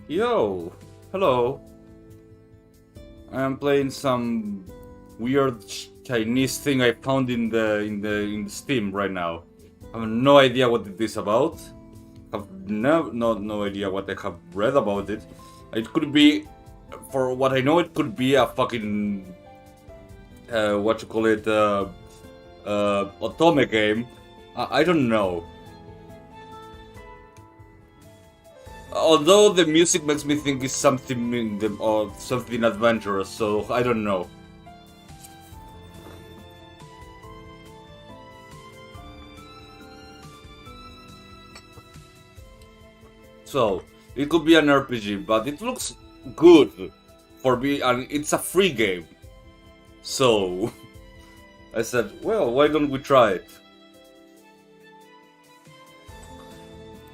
Yo, hello. I'm playing some weird Chinese thing I found in the Steam right now. I have no idea what it is about. Have no idea what I have read about it. It could be, for what I know, it could be a fucking what you call it, otome game. I don't know. Although the music makes me think it's something or something adventurous, so I don't know. So it could be an RPG, but it looks good for me, and it's a free game. So I said, well, why don't we try it?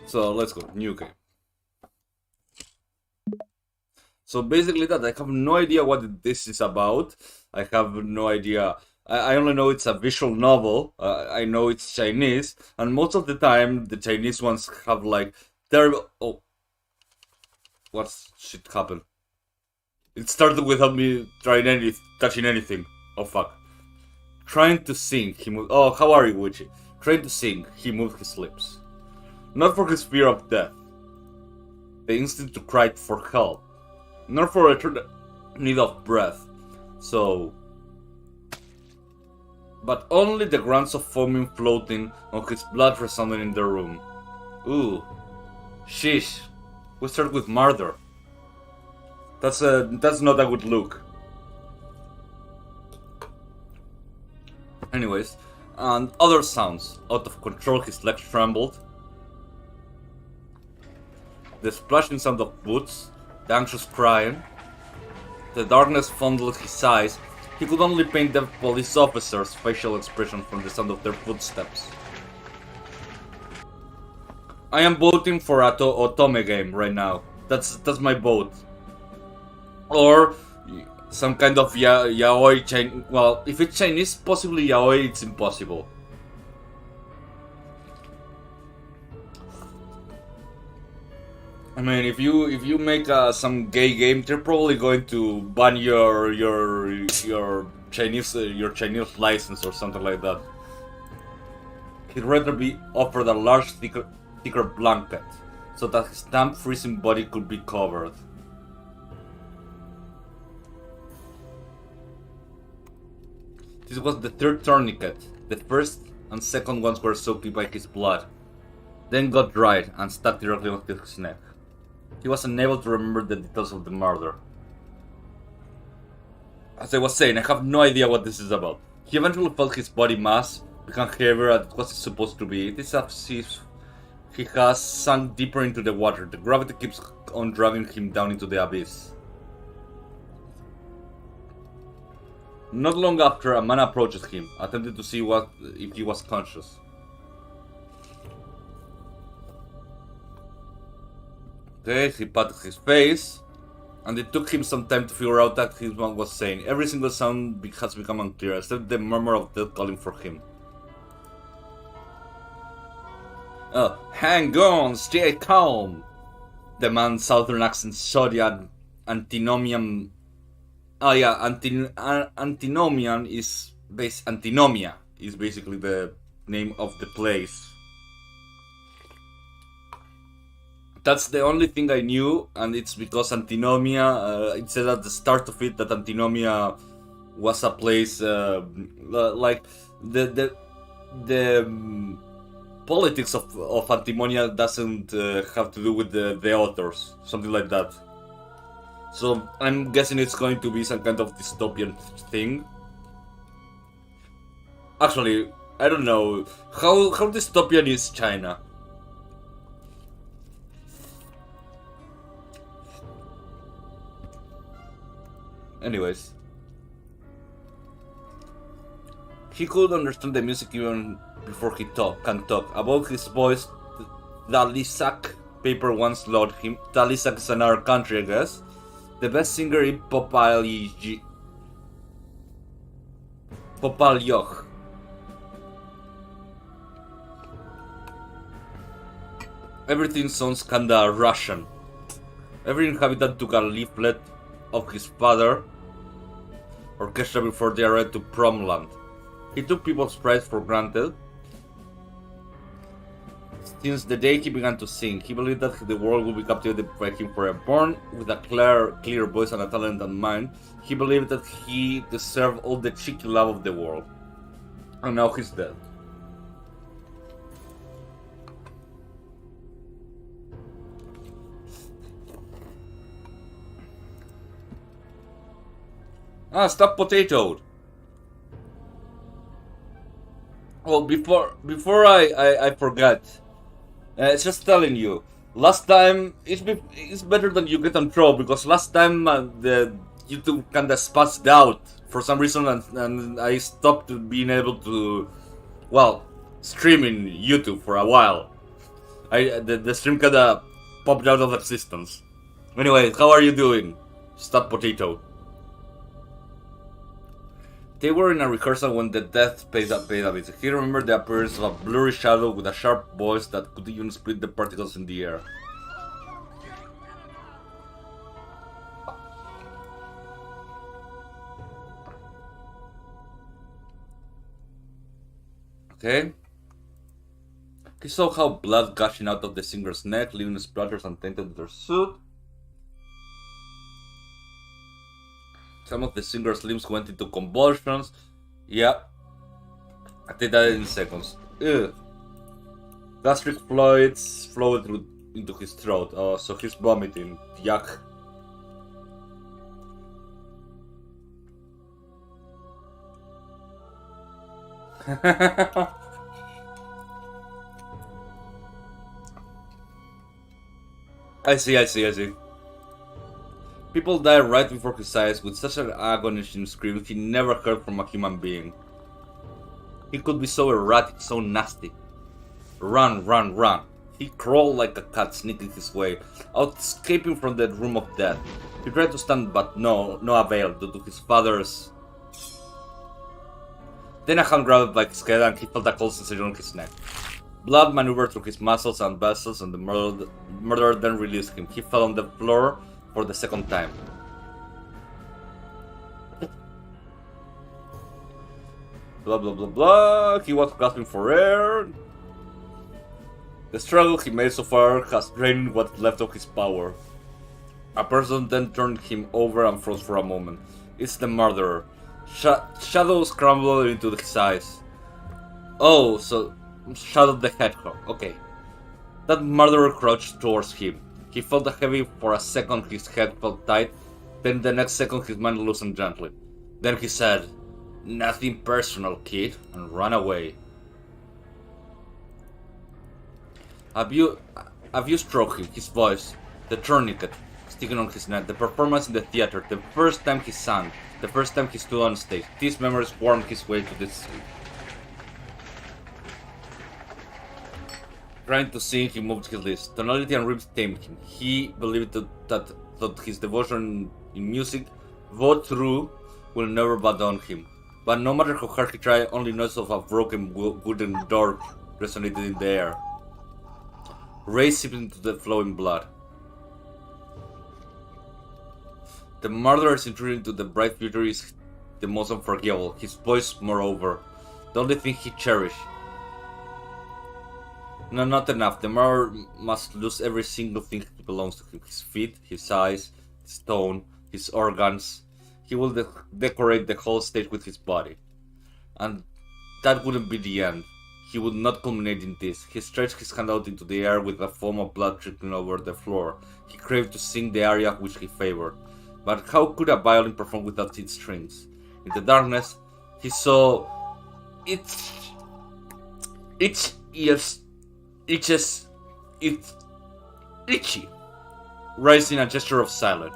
So let's go, new game. So basically that, I have no idea what this is about. I have no idea. I only know it's a visual novel. I know it's Chinese, and most of the time the Chinese ones have like terrible. Oh, what shit happened? It started without me touching anything. Oh fuck! Trying to sing, he moved. Oh, how are you, Wuchi? Trying to sing, he moved his lips. Not for his fear of death, the instinct to cry for help, not for a need of breath. So, but only the grunts of foaming floating on his blood resounded in the room. Ooh, sheesh. We start with murder. That's not a good look. Anyways, and other sounds. Out of control, his legs trembled. The splashing sound of boots, the anxious crying. The darkness fondled his eyes. He could only paint the police officer's facial expression from the sound of their footsteps. I am voting for a otome game right now. That's my vote. Or some kind of yaoi Chinese. Well, if it's Chinese, possibly yaoi. It's impossible. I mean, if you make some gay game, they're probably going to ban your Chinese license or something like that. He'd rather be offered a large thicker blanket, so that his damp freezing body could be covered. This was the third tourniquet. The first and second ones were soaked by his blood, then got dried and stuck directly onto his neck. He was unable to remember the details of the murder. As I was saying, I have no idea what this is about. He eventually felt his body mass become heavier than it was supposed to be. It is as if he has sunk deeper into the water. The gravity keeps on dragging him down into the abyss. Not long after, a man approaches him, attempting to see if he was conscious. Okay, he patted his face, and it took him some time to figure out that his man was saying. Every single sound has become unclear, except the murmur of death calling for him. Hang on, stay calm! The man's southern accent shouted antinomian. Oh yeah, antinomian is antinomia is basically the name of the place. That's the only thing I knew, and it's because Antinomia, it said at the start of it that Antinomia was a place, like, the politics of Antimonia doesn't have to do with the authors, something like that. So I'm guessing it's going to be some kind of dystopian thing. Actually, I don't know, how dystopian is China? Anyways, he could understand the music even before he can talk. Above his voice, Talisac paper once lured him. Talisac is another country, I guess. The best singer in Popalyok. Everything sounds kinda Russian. Every inhabitant took a leaflet of his father orchestra before they arrived to Promland. He took people's pride for granted. Since the day he began to sing, he believed that the world would be captivated by him forever. Born with a clear voice and a talented mind, he believed that he deserved all the cheeky love of the world. And now he's dead. Ah, stop potatoed. Well, before I forget, just telling you, last time it's better than you get on troll, because last time the YouTube kinda spazzed out for some reason, and I stopped being able to, well, stream in YouTube for a while. The stream kinda popped out of existence. Anyway, how are you doing? Stop potato. They were in a rehearsal when the death paid a visit. He remembered the appearance of a blurry shadow with a sharp voice that could even split the particles in the air. Okay. He saw how blood gushing out of the singer's neck, leaving splatters and tainted their suit. Some of the singer's limbs went into convulsions. Yeah. They died in seconds. Ugh. Gastric fluids flowed into his throat. Oh, so he's vomiting. Yuck. I see. People died right before his eyes with such an agonizing scream he never heard from a human being. He could be so erratic, so nasty. Run. He crawled like a cat, sneaking his way out, escaping from the room of death. He tried to stand, but no avail due to his father's. Then a hand grabbed by his head and he felt a cold sensation on his neck. Blood maneuvered through his muscles and vessels, and the murderer then released him. He fell on the floor for the second time. Blah. He was gasping for air. The struggle he made so far has drained what left of his power. A person then turned him over and froze for a moment. It's the murderer. Shadows crumbled into his eyes. Oh, so Shadow the Hedgehog. Okay. That murderer crouched towards him. He felt heavy for a second, his head felt tight, then the next second his mind loosened gently. Then he said, "Nothing personal, kid," and ran away. Have you struck him? His voice, the tourniquet sticking on his neck, the performance in the theater, the first time he sang, the first time he stood on stage. These memories wormed his way to this. Trying to sing, he moved his lips. Tonality and rhythm tamed him. He believed that his devotion in music, though true, will never abandon him. But no matter how hard he tried, only noise of a broken wooden door resonated in the air. Rays seeped into the flowing blood. The murderer's intrusion into the bright future is the most unforgivable. His voice, moreover, the only thing he cherished. No, not enough. The murderer must lose every single thing that belongs to him. His feet, his eyes, his tone, his organs. He will decorate the whole stage with his body. And that wouldn't be the end. He would not culminate in this. He stretched his hand out into the air with a foam of blood trickling over the floor. He craved to sing the aria which he favored. But how could a violin perform without its strings? In the darkness, he saw itchy, rising a gesture of silence.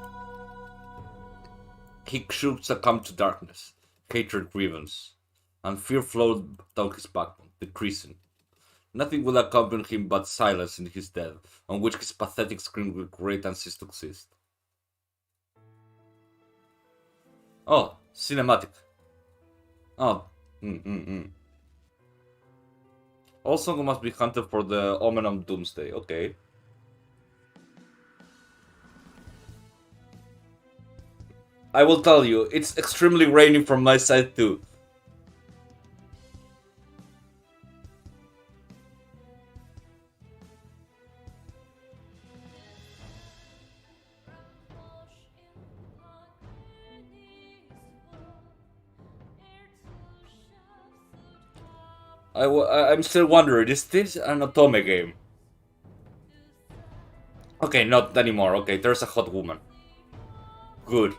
He should succumb to darkness, hatred, grievance, and fear flowed down his backbone, decreasing. Nothing would accompany him but silence in his death, on which his pathetic scream will create and cease to exist. Oh, cinematic. Oh, All songs must be hunted for the Omen of Doomsday. Okay. I will tell you, it's extremely rainy from my side too. I'm still wondering, is this an Otome game? Okay, not anymore. Okay, there's a hot woman. Good.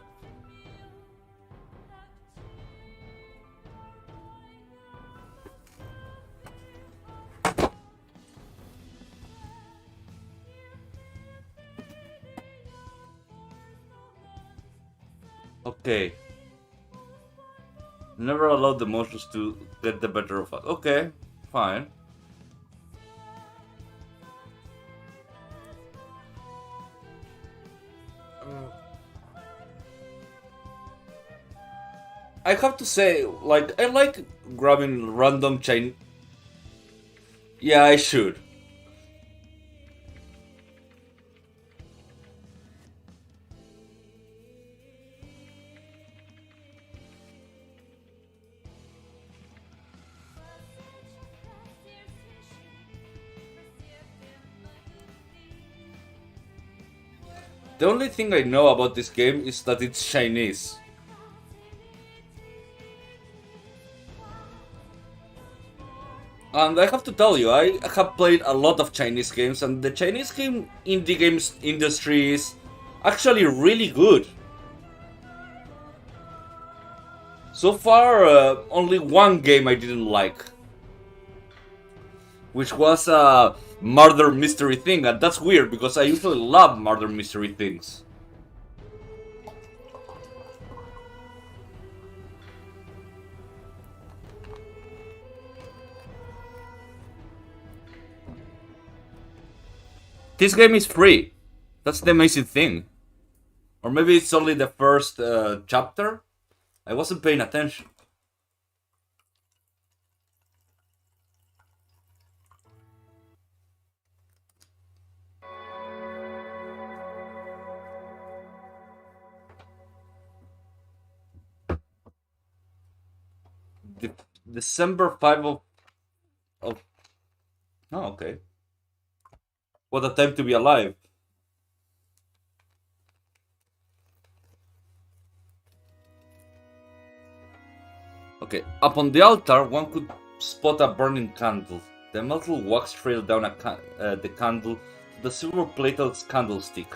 Okay. Never allow the emotions to get the better of us. Okay, fine. I have to say, like, I like grabbing random chain. Yeah, I should. The only thing I know about this game is that it's Chinese. And I have to tell you, I have played a lot of Chinese games, and the Chinese game indie games industry is actually really good. So far, only one game I didn't like, which was a murder mystery thing, and that's weird because I usually love murder mystery things. This game is free. That's the amazing thing. Or maybe it's only the first chapter. I wasn't paying attention. December 5 of... Oh, okay. What a time to be alive. Okay, upon the altar, one could spot a burning candle. The metal wax trailed down the candle to the silver-plated candlestick.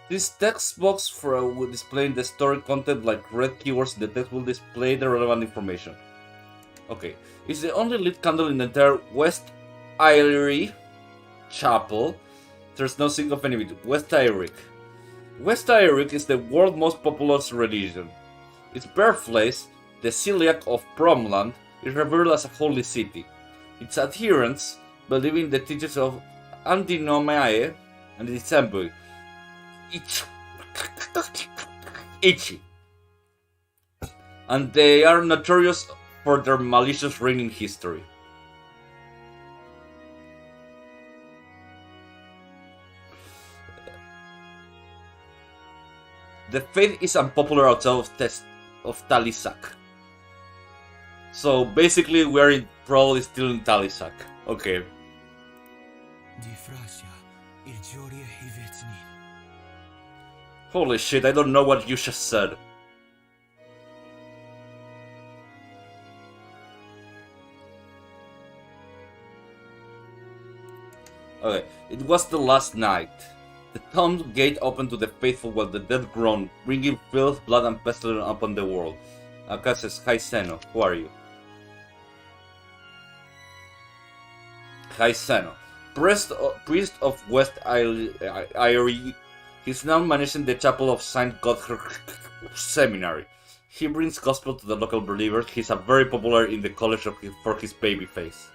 This text box will display the story content like red keywords. The text will display the relevant information. Okay, it's the only lit candle in the entire West Eyrie Chapel. There's no sign of enemy. West Eyrie. West Eyrie is the world's most populous religion. Its birthplace, the Celiac of Promland, is revered as a holy city. Its adherents believe in the teachings of Antinomiae and its envoy, Ichi. And they are notorious for their malicious reigning history. The faith is unpopular outside of Talisac. So basically we're probably still in Talisac. Okay. Holy shit, I don't know what you just said. Okay, it was the last night. The tomb gate opened to the faithful while the dead groaned, bringing filth, blood, and pestilence upon the world. Aka says, Hi Seno, who are you? Hi Seno, priest of West Eyrie. He's now managing the chapel of St.Godhrkar seminary. He brings gospel to the local believers. He's a very popular in the college for his baby face.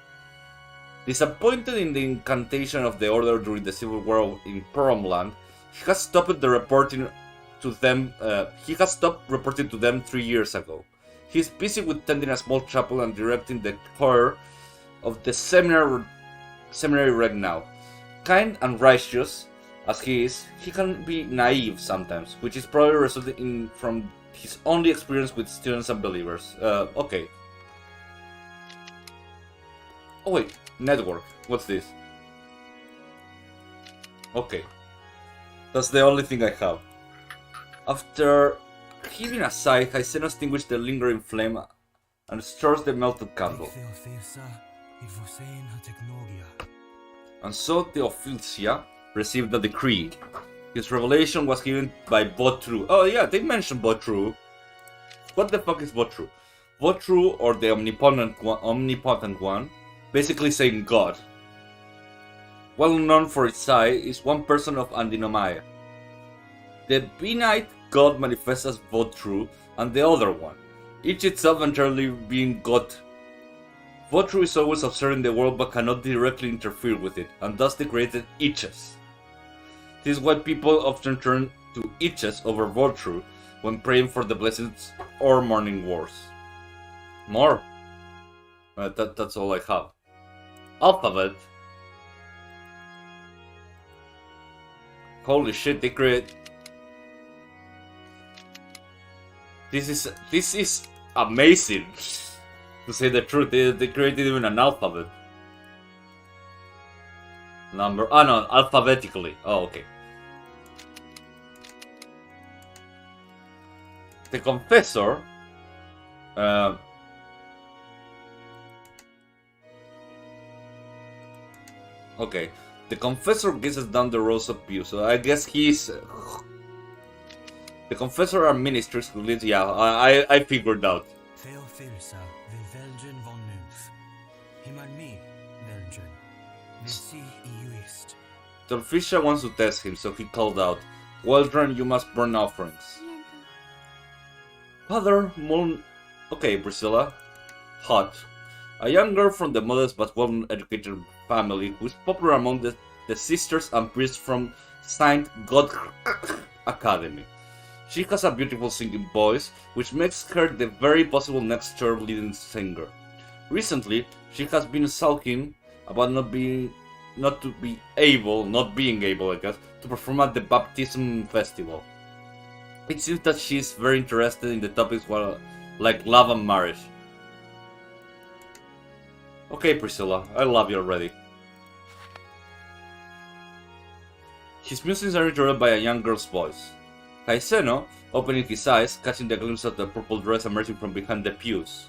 Disappointed in the incantation of the order during the civil war in Promland, he has stopped reporting to them 3 years ago. He is busy with tending a small chapel and directing the choir of the seminary right now. Kind and righteous, as he is, he can be naive sometimes, which is probably resulting from his only experience with students and believers. Okay. Oh wait, network. What's this? Okay. That's the only thing I have. After heaving a sigh, Haiseno extinguished the lingering flame and stirs the melted candle. And so Theophilia received a decree. His revelation was given by Botru. Oh yeah, they mentioned Botru. What the fuck is Botru? Botru, or the omnipotent one, basically saying God. Well known for its eye, is one person of Andinomaya. The Benite God manifests as Botru, and the other one, each itself entirely being God. Botru is always observing the world but cannot directly interfere with it, and thus they created Iches. This is why people often turn to Iches over Botru when praying for the blessings or morning wars. More? That's all I have. Alphabet? Holy shit, they create... This is amazing, to say the truth. They created even an alphabet. Number... Oh no, alphabetically. Oh, okay. The Confessor... Okay. The Confessor gazes down the rows of pews, so I guess he's... The Confessor are ministers who live... Yeah, I figured out. Telfisha wants to test him, so he called out, "Waldron, you must burn offerings." Father Muln... Okay, Priscilla. Hot. A young girl from the modest but well-educated family who is popular among the sisters and priests from St.Godhrkar Academy. She has a beautiful singing voice, which makes her the very possible next church leading singer. Recently, she has been sulking about not being able, I guess, to perform at the baptism festival. It seems that she is very interested in the topics like love and marriage. Okay, Priscilla, I love you already. His musings are interrupted by a young girl's voice. Haiseno, opening his eyes, catching the glimpse of the purple dress emerging from behind the pews.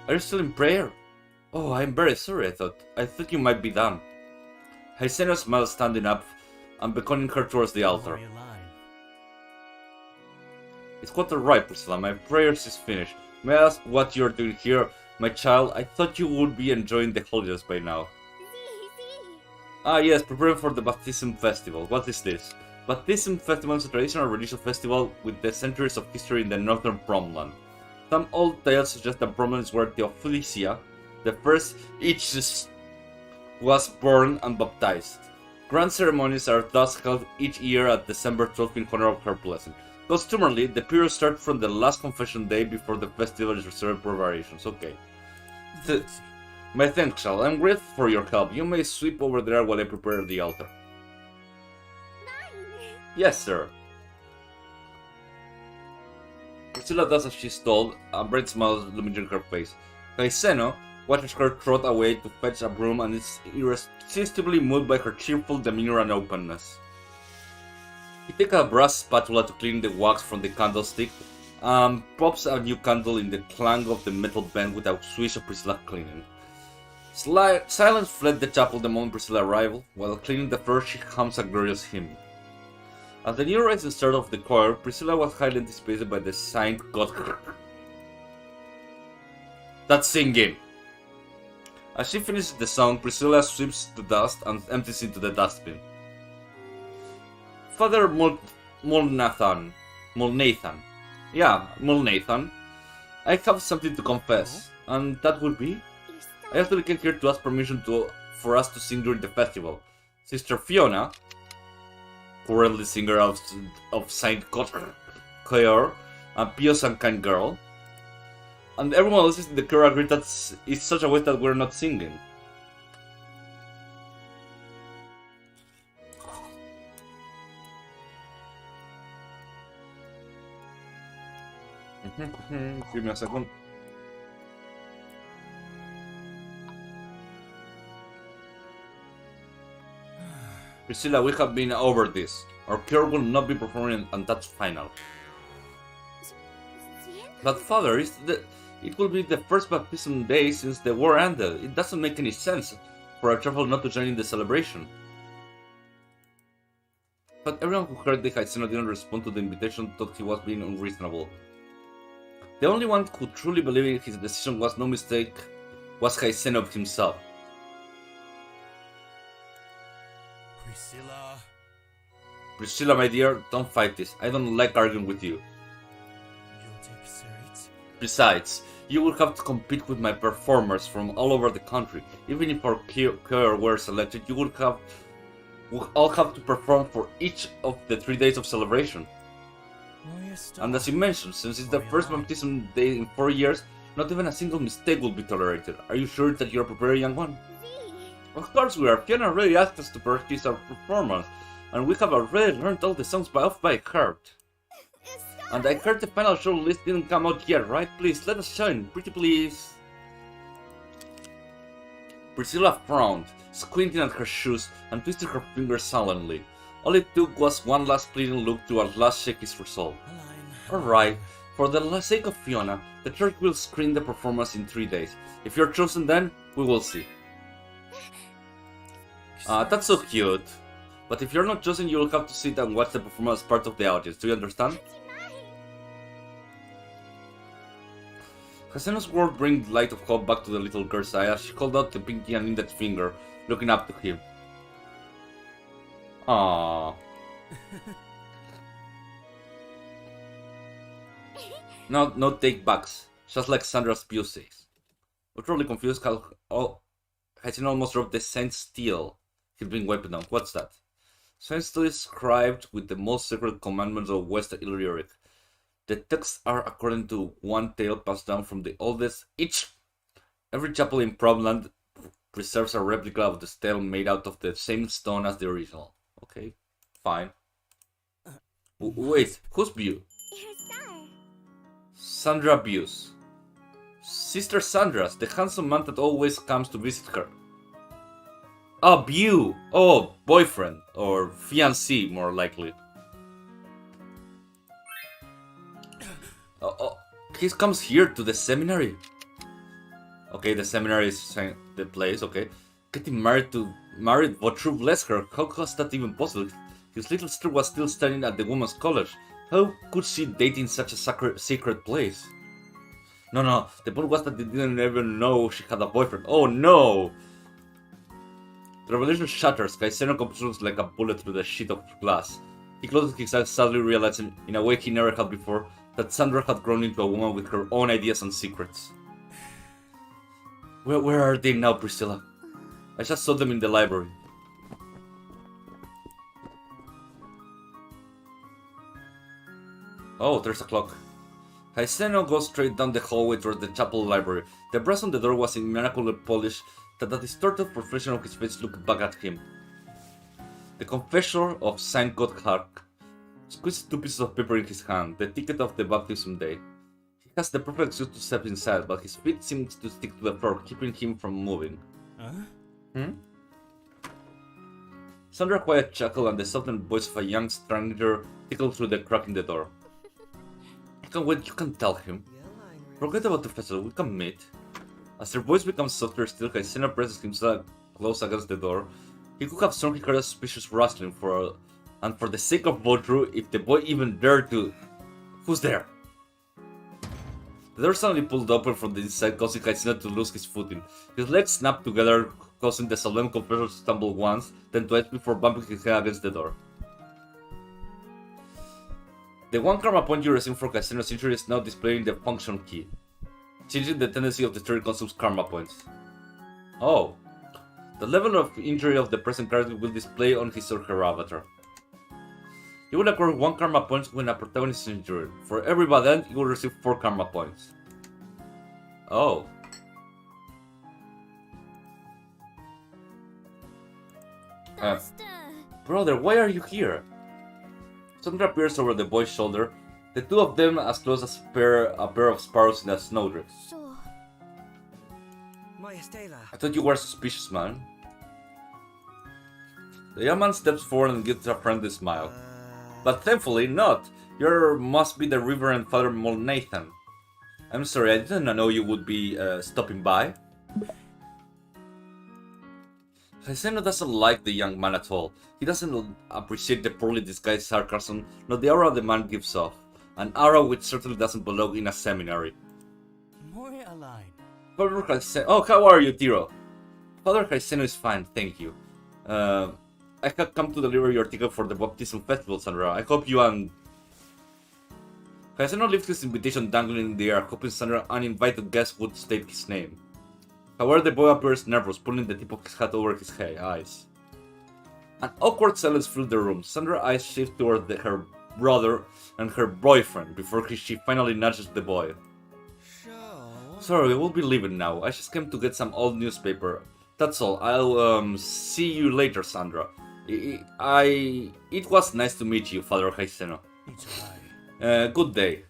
Are you still in prayer? Oh, I'm very sorry, I thought you might be done. Haiseno smiled, standing up and beckoning her towards the altar. It's quite alright, Priscilla, my prayers is finished. May I ask what you're doing here? My child, I thought you would be enjoying the holidays by now. Ah yes, preparing for the baptism festival. What is this? Baptism festival is a traditional religious festival with the centuries of history in the northern Bromland. Some old tales suggest that Bromland is where Theophilia, the first Ichus, was born and baptized. Grand ceremonies are thus held each year at December 12th in honor of her blessing. Customarily, the period starts from the last confession day before the festival is reserved for variations. Okay. My thanks, Shal. I'm grateful for your help. You may sweep over there while I prepare the altar. Yes, sir. Priscilla does as she's told, a bright smile illuminating her face. Haiseno watches her trot away to fetch a broom and is irresistibly moved by her cheerful demeanor and openness. He takes a brass spatula to clean the wax from the candlestick and pops a new candle in the clang of the metal bend with a swish of Priscilla cleaning. Silence fled the chapel the moment Priscilla arrived. While cleaning the floor, she hums a glorious hymn. As the new rising start of the choir, Priscilla was highly anticipated by the St.Godhrkar. That's singing! As she finishes the song, Priscilla sweeps the dust and empties into the dustbin. Father Mulnathan. Yeah, Mulnathan. I have something to confess, and that would be? I actually came here to ask permission for us to sing during the festival. Sister Fiona, currently singer of St.Godhrkar, and pious and kind girl, and everyone else in the choir agreed that it's such a waste that we're not singing. Give me a second. Priscilla, we have been over this. Our cure will not be performing, and that's final. But father, it will be the first baptism day since the war ended. It doesn't make any sense for a traveler not to join in the celebration. But everyone who heard the Haiseno didn't respond to the invitation thought he was being unreasonable. The only one who truly believed his decision was no mistake was Haiseno himself. Priscilla, my dear, don't fight this. I don't like arguing with you. Besides, you will have to compete with my performers from all over the country. Even if our choir were selected, you would all have to perform for each of the 3 days of celebration. And as you mentioned, since it's the first baptism day in 4 years, not even a single mistake will be tolerated. Are you sure that you're prepared, young one? Of course we are. Fiona already asked us to practice our performance, and we have already learned all the songs by heart. And I heard the final show list didn't come out yet, right? Please, let us join. Pretty please. Priscilla frowned, squinting at her shoes, and twisted her fingers sullenly. All it took was one last pleading look to at last shake his resolve. Alright, for the sake of Fiona, the church will screen the performance in 3 days. If you're chosen then, we will see. That's so cute. But if you're not chosen, you will have to sit and watch the performance as part of the audience. Do you understand? Haiseno's word brought light of hope back to the little girl's eye as she held out the pinky and index finger, looking up to him. Aww. No take backs, just like Sandra's spew says. Utterly confused, Haiseno almost dropped the Saint Steel he'd been wiping down. What's that? Saint Steel is inscribed with the most sacred commandments of West Illyric. The texts are according to one tale passed down from the oldest. Every chapel in Problemland preserves a replica of the stele made out of the same stone as the original. Okay, fine. Wait, whose Bew? Sandra Bew's. Sister Sandra's, the handsome man that always comes to visit her. Ah, Bew! Oh, boyfriend, or fiancé, more likely. He comes here to the seminary. Okay, the seminary is the place, okay. Getting married, what true bless her, how was that even possible? His little sister was still studying at the women's college. How could she date in such a sacred place? No, the point was that they didn't even know she had a boyfriend. Oh no! The revelation shatters. Haiseno comes like a bullet through the sheet of glass. He closes his eyes, sadly realizing, in a way he never had before, that Sandra had grown into a woman with her own ideas and secrets. Where are they now, Priscilla? I just saw them in the library. Oh, there's a clock. Haiseno goes straight down the hallway towards the chapel library. The brass on the door was immaculately polished, that the distorted profession of his face looked back at him. The confessor of St.Godhrkar squeezed 2 pieces of paper in his hand, the ticket of the baptism day. He has the perfect excuse to step inside, but his feet seem to stick to the floor, keeping him from moving. Sandra quiet chuckle and the softened voice of a young stranger tickled through the crack in the door. I can't wait, you can tell him. Forget about the festival, we can meet. As her voice becomes softer still, Haiseno presses himself close against the door. He could have sworn he heard a suspicious rustling and for the sake of Bodru, if the boy even dared to... Who's there? The door suddenly pulled open from the inside, causing Haiseno to lose his footing. His legs snapped together, causing the solemn confessor to stumble once, then twice before bumping his head against the door. The 1 karma point you received for Haiseno's injury is now displaying the function key, changing the tendency of the story consumes karma points. Oh. The level of injury of the present character will display on his or her avatar. You will acquire 1 karma points when a protagonist is injured. For every bad end, you will receive 4 karma points. Oh. Brother, why are you here? Sandra peers over the boy's shoulder, The two of them as close as a pair of sparrows in a snowdrift. I thought you were a suspicious man. The young man steps forward and gives a friendly smile. But thankfully not. You must be the Reverend Father Molnathan. I'm sorry, I didn't know you would be stopping by. Haiseno doesn't like the young man at all. He doesn't appreciate the poorly disguised sarcasm, nor the aura the man gives off. An aura which certainly doesn't belong in a seminary. Father Haiseno... Oh, how are you, Tiro? Father Haiseno is fine, thank you. I have come to deliver your ticket for the baptism festival, Sandra. I hope you and... Haiseno left his invitation dangling in the air, hoping Sandra, uninvited guest, would state his name. However, the boy appears nervous, pulling the tip of his hat over his eyes. An awkward silence filled the room. Sandra's eyes shift toward her brother and her boyfriend before she finally nudges the boy. Sorry, we'll be leaving now. I just came to get some old newspaper. That's all. I'll see you later, Sandra. It was nice to meet you, Father Haiseno. Good day.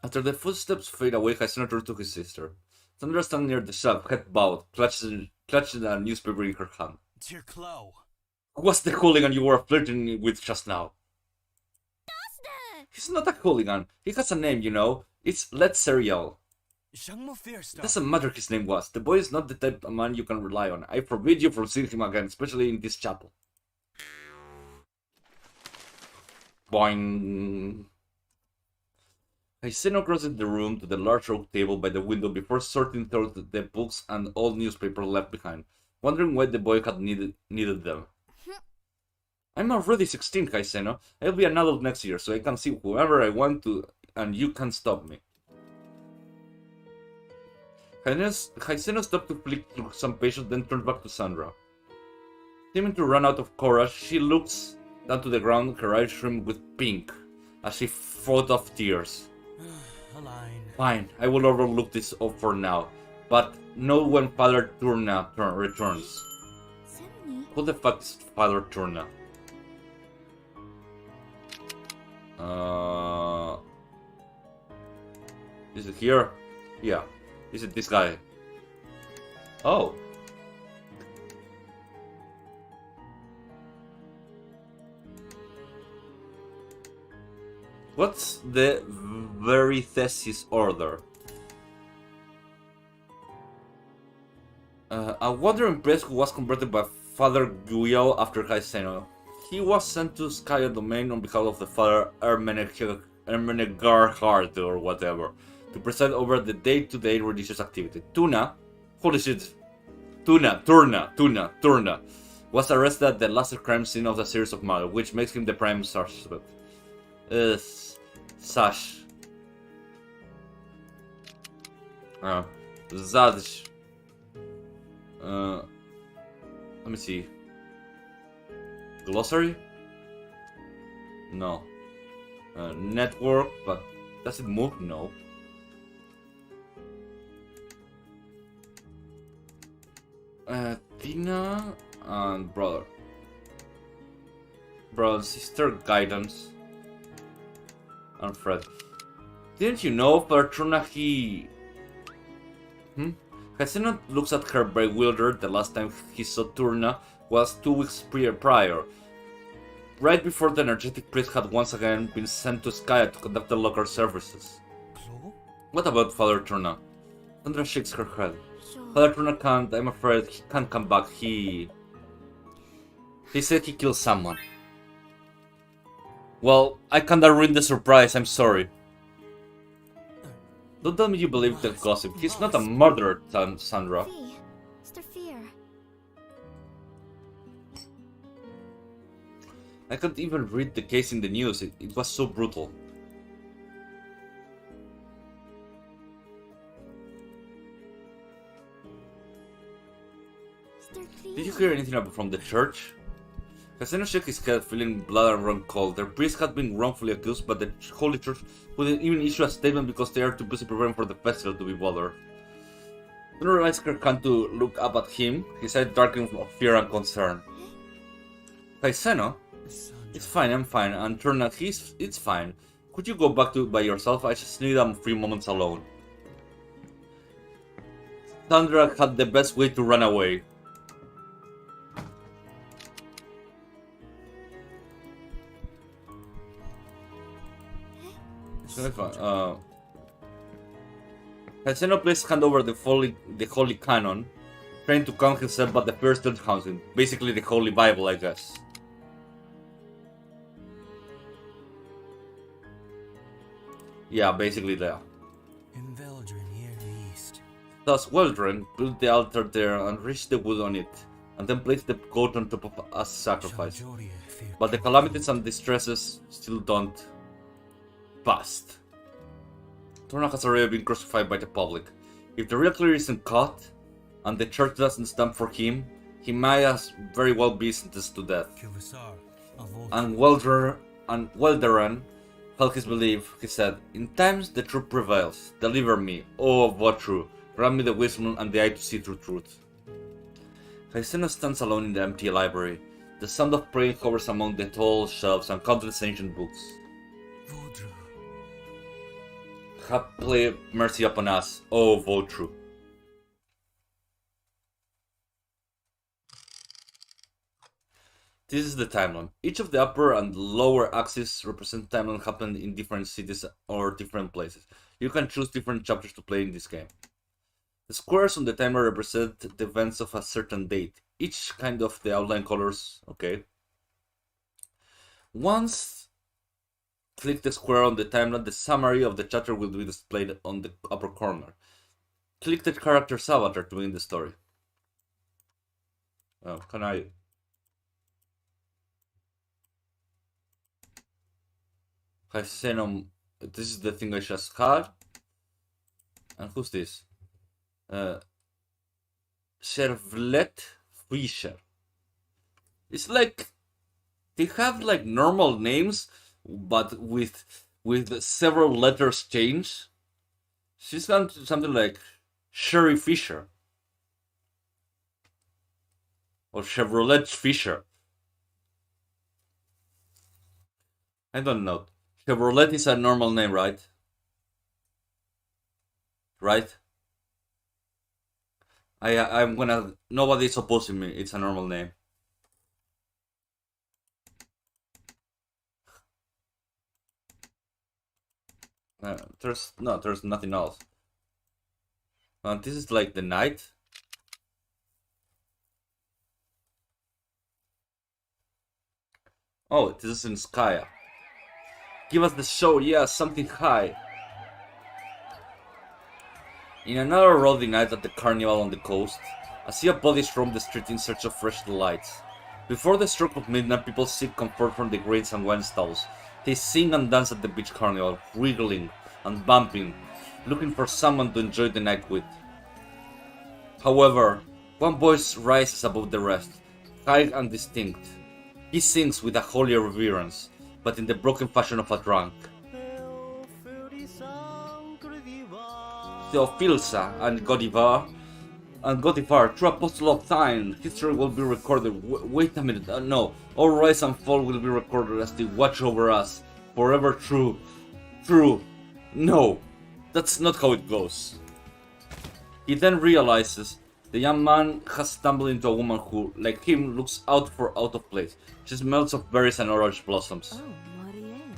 After the footsteps fade away, Haiseno turned to his sister. Sandra standing near the shelf, head bowed, clutching a newspaper in her hand. Who was the hooligan you were flirting with just now? He's not a hooligan. He has a name, you know. It's Let Serial. It doesn't matter his name was. The boy is not the type of man you can rely on. I forbid you from seeing him again, especially in this chapel. Boing. Haiseno crosses the room to the large oak table by the window before sorting through the books and old newspaper left behind, wondering why the boy had needed them. I'm already 16, Haiseno. I'll be an adult next year, so I can see whoever I want to, and you can't stop me. Haiseno stopped to flick through some pages, then turned back to Sandra. Seeming to run out of courage, she looks down to the ground, her eyes rimmed with pink, as she fought off tears. Fine, I will overlook this for now, but know when Father Turna returns. Who the fuck is Father Turna? Is it here? Yeah. Is it this guy? Oh. What's the very thesis order? A wandering priest who was converted by Father Guiel after Haiseno. He was sent to Skya Domain on behalf of the Father Ermengarhard or whatever, to preside over the day-to-day religious activity. Turna, holy shit, Turna, was arrested at the last crime scene of the series of murder, which makes him the prime suspect. Sash. Zadź. Let me see. Glossary? No. Network, but does it move? No. Tina and brother. Brother and sister, guidance. And Fred. Didn't you know, Father Turna, Haiseno looks at her bewildered. The last time he saw Turna was 2 weeks prior. Right before the energetic priest had once again been sent to Skya to conduct the local services. What about Father Turna? Sandra shakes her head. Father Turna can't, I'm afraid he can't come back. He said he killed someone. Well, I kinda ruined the surprise, I'm sorry. Don't tell me you believe that gossip. He's not a murderer, Sandra. I can't even read the case in the news, it was so brutal. Did you hear anything from the church? Haiseno shook his head, feeling blood and run cold. Their priest had been wrongfully accused, but the Holy Church wouldn't even issue a statement because they are too busy preparing for the festival to be bothered. Then realized her hand to look up at him, his eyes darkening with fear and concern. Haiseno? It's fine, I'm fine. And Turna, it's fine. Could you go back to by yourself? I just need a few moments alone. Sandra had the best way to run away. It's gonna be fun. Haseno placed hand over the holy canon, trying to calm himself, but the first still counting. Basically the Holy Bible, I guess. Yeah, basically there. In Veldren, near the east. Thus Weldren built the altar there and reached the wood on it, and then placed the goat on top of as sacrifice. But the calamities and distresses still don't pass. Torna has already been crucified by the public. If the real clear isn't caught, and the church doesn't stand for him, he might as very well be sentenced to death. And Welderan held his belief. He said, "In times the truth prevails. Deliver me, O Votru. Grant me the wisdom and the eye to see through truth." Haisena stands alone in the empty library. The sound of praying hovers among the tall shelves and countless ancient books. Have mercy upon us, O Votru. This is the timeline. Each of the upper and lower axes represent timeline happened in different cities or different places. You can choose different chapters to play in this game. The squares on the timeline represent the events of a certain date. Each kind of the outline colors, okay. Once click the square on the timeline, the summary of the chapter will be displayed on the upper corner. Click the character's avatar to begin the story. Oh, can I? This is the thing I just had. And who's this? Servlet Fischer. It's like they have like normal names, but with several letters changed. She's got something like Sherry Fisher or Chevrolet Fisher. I don't know. Chevrolet is a normal name, right? Right? I'm gonna. Nobody's opposing me. It's a normal name. There's nothing else. This is like the night. Oh, this is in Skya. Give us the show, yeah, something high. In another rowdy night at the carnival on the coast, a sea of bodies roam the street in search of fresh delights. Before the stroke of midnight, people seek comfort from the grains and wine stalls. They sing and dance at the beach carnival, wriggling and bumping, looking for someone to enjoy the night with. However, one voice rises above the rest, high and distinct. He sings with a holy reverence, but in the broken fashion of a drunk. Theophilsa and Godivar, true apostle of thine, history will be recorded. Wait a minute, no, all rise and fall will be recorded as they watch over us, forever true. No, that's not how it goes. He then realizes the young man has stumbled into a woman who, like him, looks out of place. She smells of berries and orange blossoms. Oh, Marianne.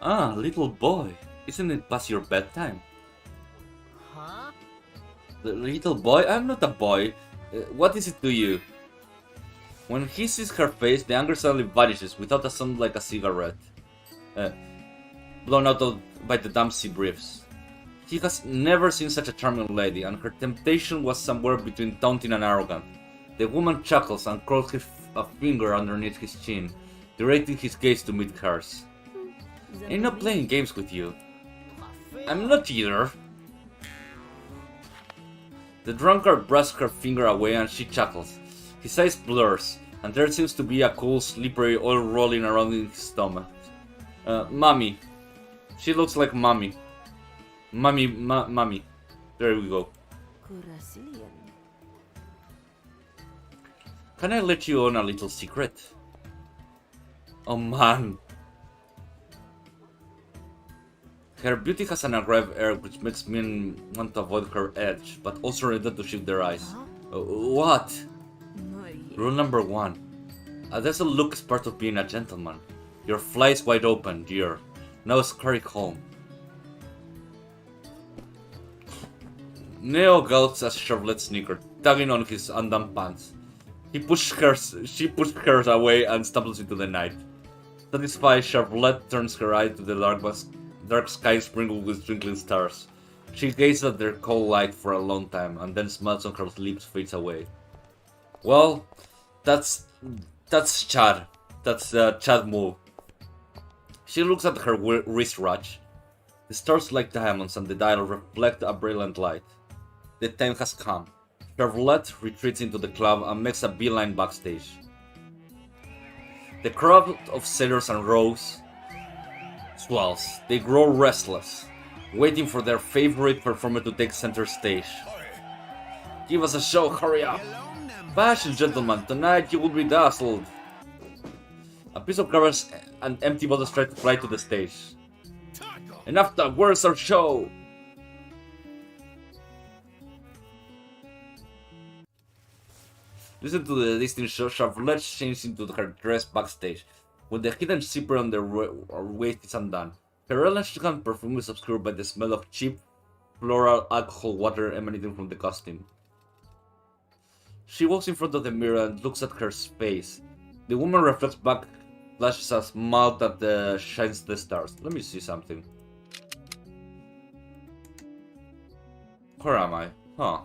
Ah, little boy, isn't it past your bedtime? Huh? The little boy? I'm not a boy. What is it to you? When he sees her face, the anger suddenly vanishes without a sound like a cigarette. Blown out by the damp sea breeze. He has never seen such a charming lady, and her temptation was somewhere between taunting and arrogant. The woman chuckles and curls a finger underneath his chin, directing his gaze to meet hers. I'm not playing games with you. I'm not either. The drunkard brushes her finger away and she chuckles. His eyes blurs, and there seems to be a cool, slippery oil rolling around in his stomach. Mommy. She looks like Mommy. Mommy. There we go. Can I let you on a little secret? Oh man. Her beauty has an aggressive air which makes men want to avoid her edge, but also ready to shift their eyes. What? Rule number 1. A decent look is part of being a gentleman. Your fly is wide open, dear. Now scurry home. Knell gulps as Charlotte snickered, tugging on his undone pants. She pushed hers away and stumbles into the night. Satisfied, Charlotte turns her eye to the dark sky sprinkled with twinkling stars. She gazes at their cold light for a long time, and then smiles on her lips fades away. Well, that's Chad. That's the Chad move. She looks at her wristwatch. The stars like diamonds and the dial reflect a brilliant light. The time has come. Charlotte retreats into the club and makes a beeline backstage. The crowd of sailors and rows swells. They grow restless, waiting for their favorite performer to take center stage. Give us a show, hurry up! Fashion gentlemen, tonight you will be dazzled. A piece of garbage and empty bottles try to fly to the stage. Enough talk, where's our show? Listen to the distinct show. Charlotte changes into her dress backstage, when the hidden zipper on her waist is undone. Her elegant perfume is obscured by the smell of cheap floral alcohol water emanating from the costume. She walks in front of the mirror and looks at her face. The woman reflects back, flashes a smile that shines the stars. Let me see something. Where am I? Huh.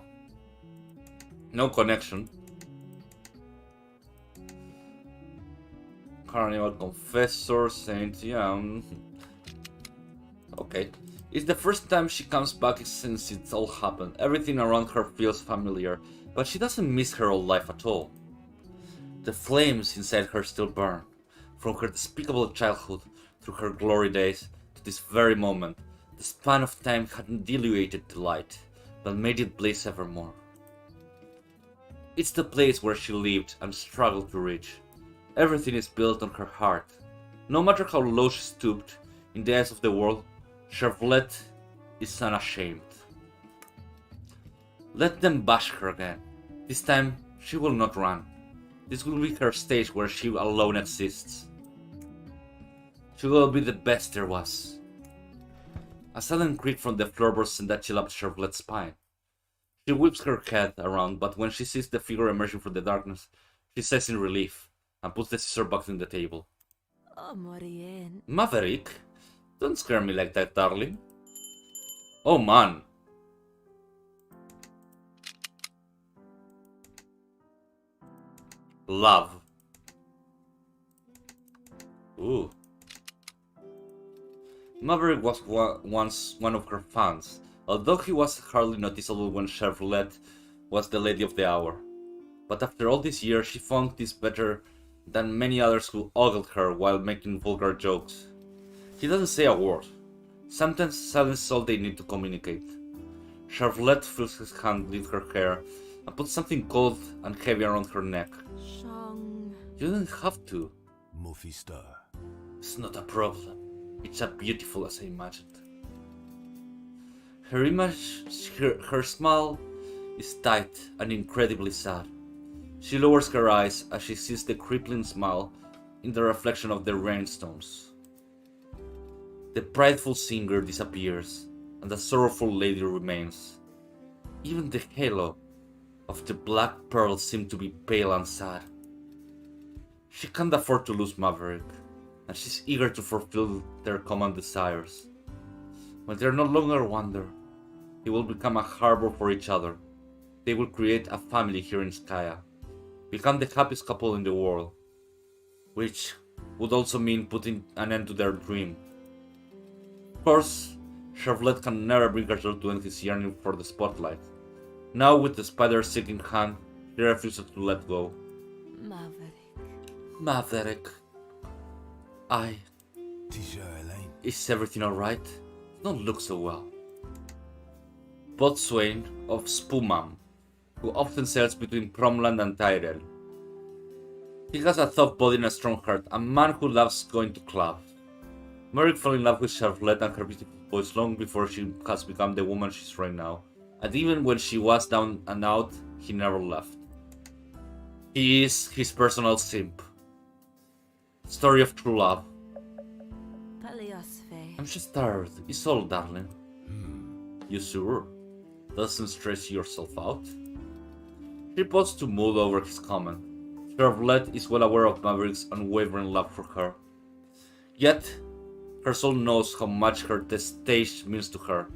No connection. Carnival Confessor, Saint, yeah. Okay. It's the first time she comes back since it all happened. Everything around her feels familiar, but she doesn't miss her old life at all. The flames inside her still burn, from her despicable childhood through her glory days to this very moment. The span of time hadn't diluted the light, but made it blaze evermore. It's the place where she lived and struggled to reach. Everything is built on her heart. No matter how low she stooped, in the eyes of the world, Charlotte is unashamed. Let them bash her again. This time, she will not run. This will be her stage where she alone exists. She will be the best there was. A sudden creak from the floorboards sent a chill up Charlotte's spine. She whips her head around, but when she sees the figure emerging from the darkness, she says in relief, and puts the scissor box on the table. Oh, Morien. Maverick? Don't scare me like that, darling. Oh man. Love. Ooh. Maverick was once one of her fans, although he was hardly noticeable when Charlotte was the lady of the hour. But after all these years, she found this better than many others who ogled her while making vulgar jokes. He doesn't say a word. Sometimes silence is all they need to communicate. Charlotte feels his hand lift her hair and puts something cold and heavy around her neck. Shang. You didn't have to. Mufista. It's not a problem. It's as beautiful as I imagined. Her smile is tight and incredibly sad. She lowers her eyes as she sees the crippling smile in the reflection of the rhinestones. The prideful singer disappears, and the sorrowful lady remains. Even the halo of the black pearls seems to be pale and sad. She can't afford to lose Maverick, and she's eager to fulfill their common desires. When they're no longer wander, they will become a harbor for each other. They will create a family here in Skya, become the happiest couple in the world, which would also mean putting an end to their dream. Of course, Charlotte can never bring herself to end his yearning for the spotlight. Now, with the spider-seeking hand, he refuses to let go. Maverick. Tisha Elaine. Is everything alright? You don't look so well. Boatswain of Spumam, who often sails between Promland and Tyrell. He has a tough body and a strong heart, a man who loves going to clubs. Maverick fell in love with Charlotte and her beautiful voice long before she has become the woman she's right now. And even when she was down and out, he never left. He is his personal simp. Story of true love. I'm just tired. It's all, darling. You sure? Doesn't stress yourself out? She paused to mull over his comment. Charlotte is well aware of Maverick's unwavering love for her. Yet, her soul knows how much her stage means to her.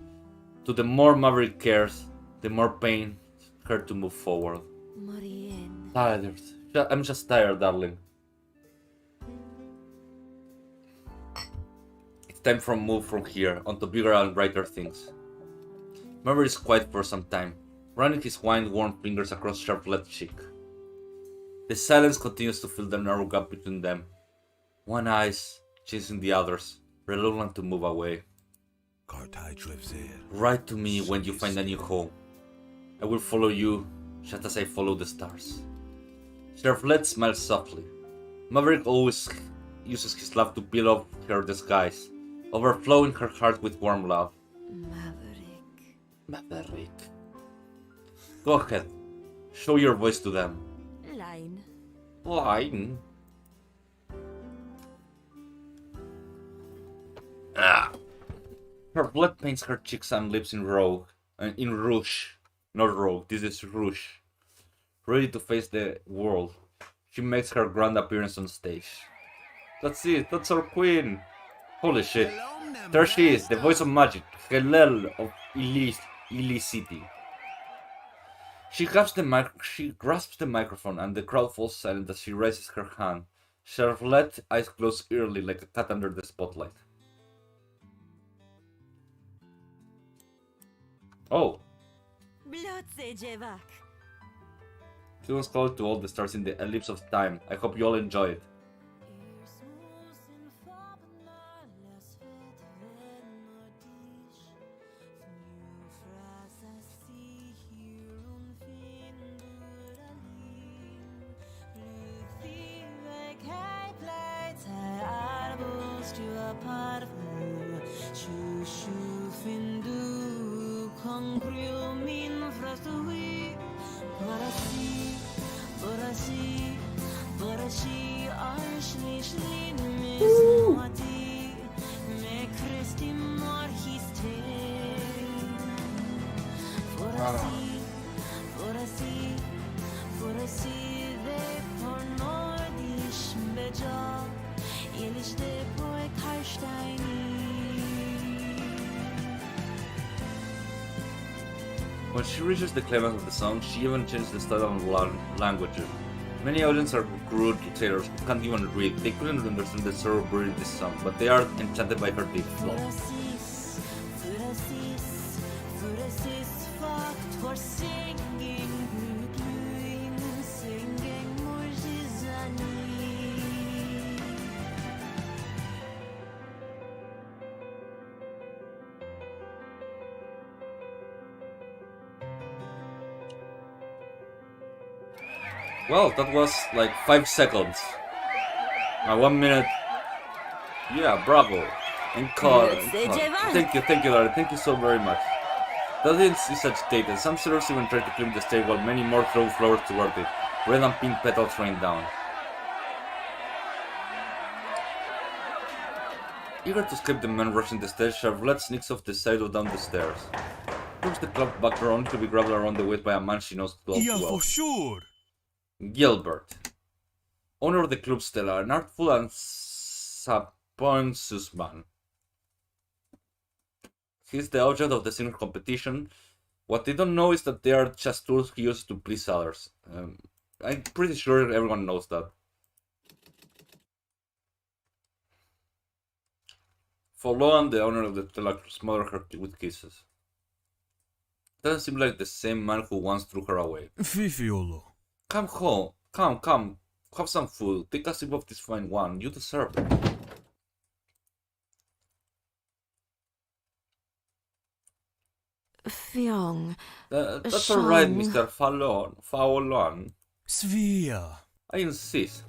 To the more Maverick cares, the more pain her to move forward. Tired. I'm just tired, darling. It's time for a move from here onto bigger and brighter things. Maverick is quiet for some time, running his wine-worn fingers across Charlotte's cheek. The silence continues to fill the narrow gap between them. One eyes chasing the others, reluctant to move away. Write to me when you find a new home. I will follow you, just as I follow the stars. Charlotte smiles softly. Maverick always uses his love to peel off her disguise, overflowing her heart with warm love. Maverick. Go ahead. Show your voice to them. Line? Her blood paints her cheeks and lips in rouge. Not rogue, this is rouge. Ready to face the world, she makes her grand appearance on stage. That's it, that's our queen! Holy shit. There she is, the voice of magic, Knell of Illicity. She grasps the microphone and the crowd falls silent as she raises her hand. Charlotte eyes close eerily like a cat under the spotlight. Oh! He was called to all the stars in the ellipse of time. I hope you all enjoy it. When she reaches the climax of the song, she even changes the style of language. Many audiences are crude sailors who can't even read. They couldn't understand the sorrow buried in this song, but they are enchanted by her deep flow. Well, that was like 5 seconds. 1 minute. Yeah, bravo. And call. Thank you, Larry. Thank you so very much. The audience is agitated. Some sailors even try to climb the stage while many more throw flowers toward it. Red and pink petals rain down. Eager to escape the men rushing the stage, Charlotte sneaks off the side or down the stairs. Pushes the club back door only to be grabbed around the waist by a man she knows well. Yeah, for sure. Gilbert, owner of the Club Stella, an artful and subconscious man. He's the object of the singing competition. What they don't know is that they are just tools he uses to please others. I'm pretty sure everyone knows that. For Loan, the owner of the Stella, smothered her with kisses. Doesn't seem like the same man who once threw her away. Fifiolo. Come home. Come. Have some food. Take a sip of this fine wine. You deserve it. Fiong. That's alright, Mr. Fallon. Svea. I insist.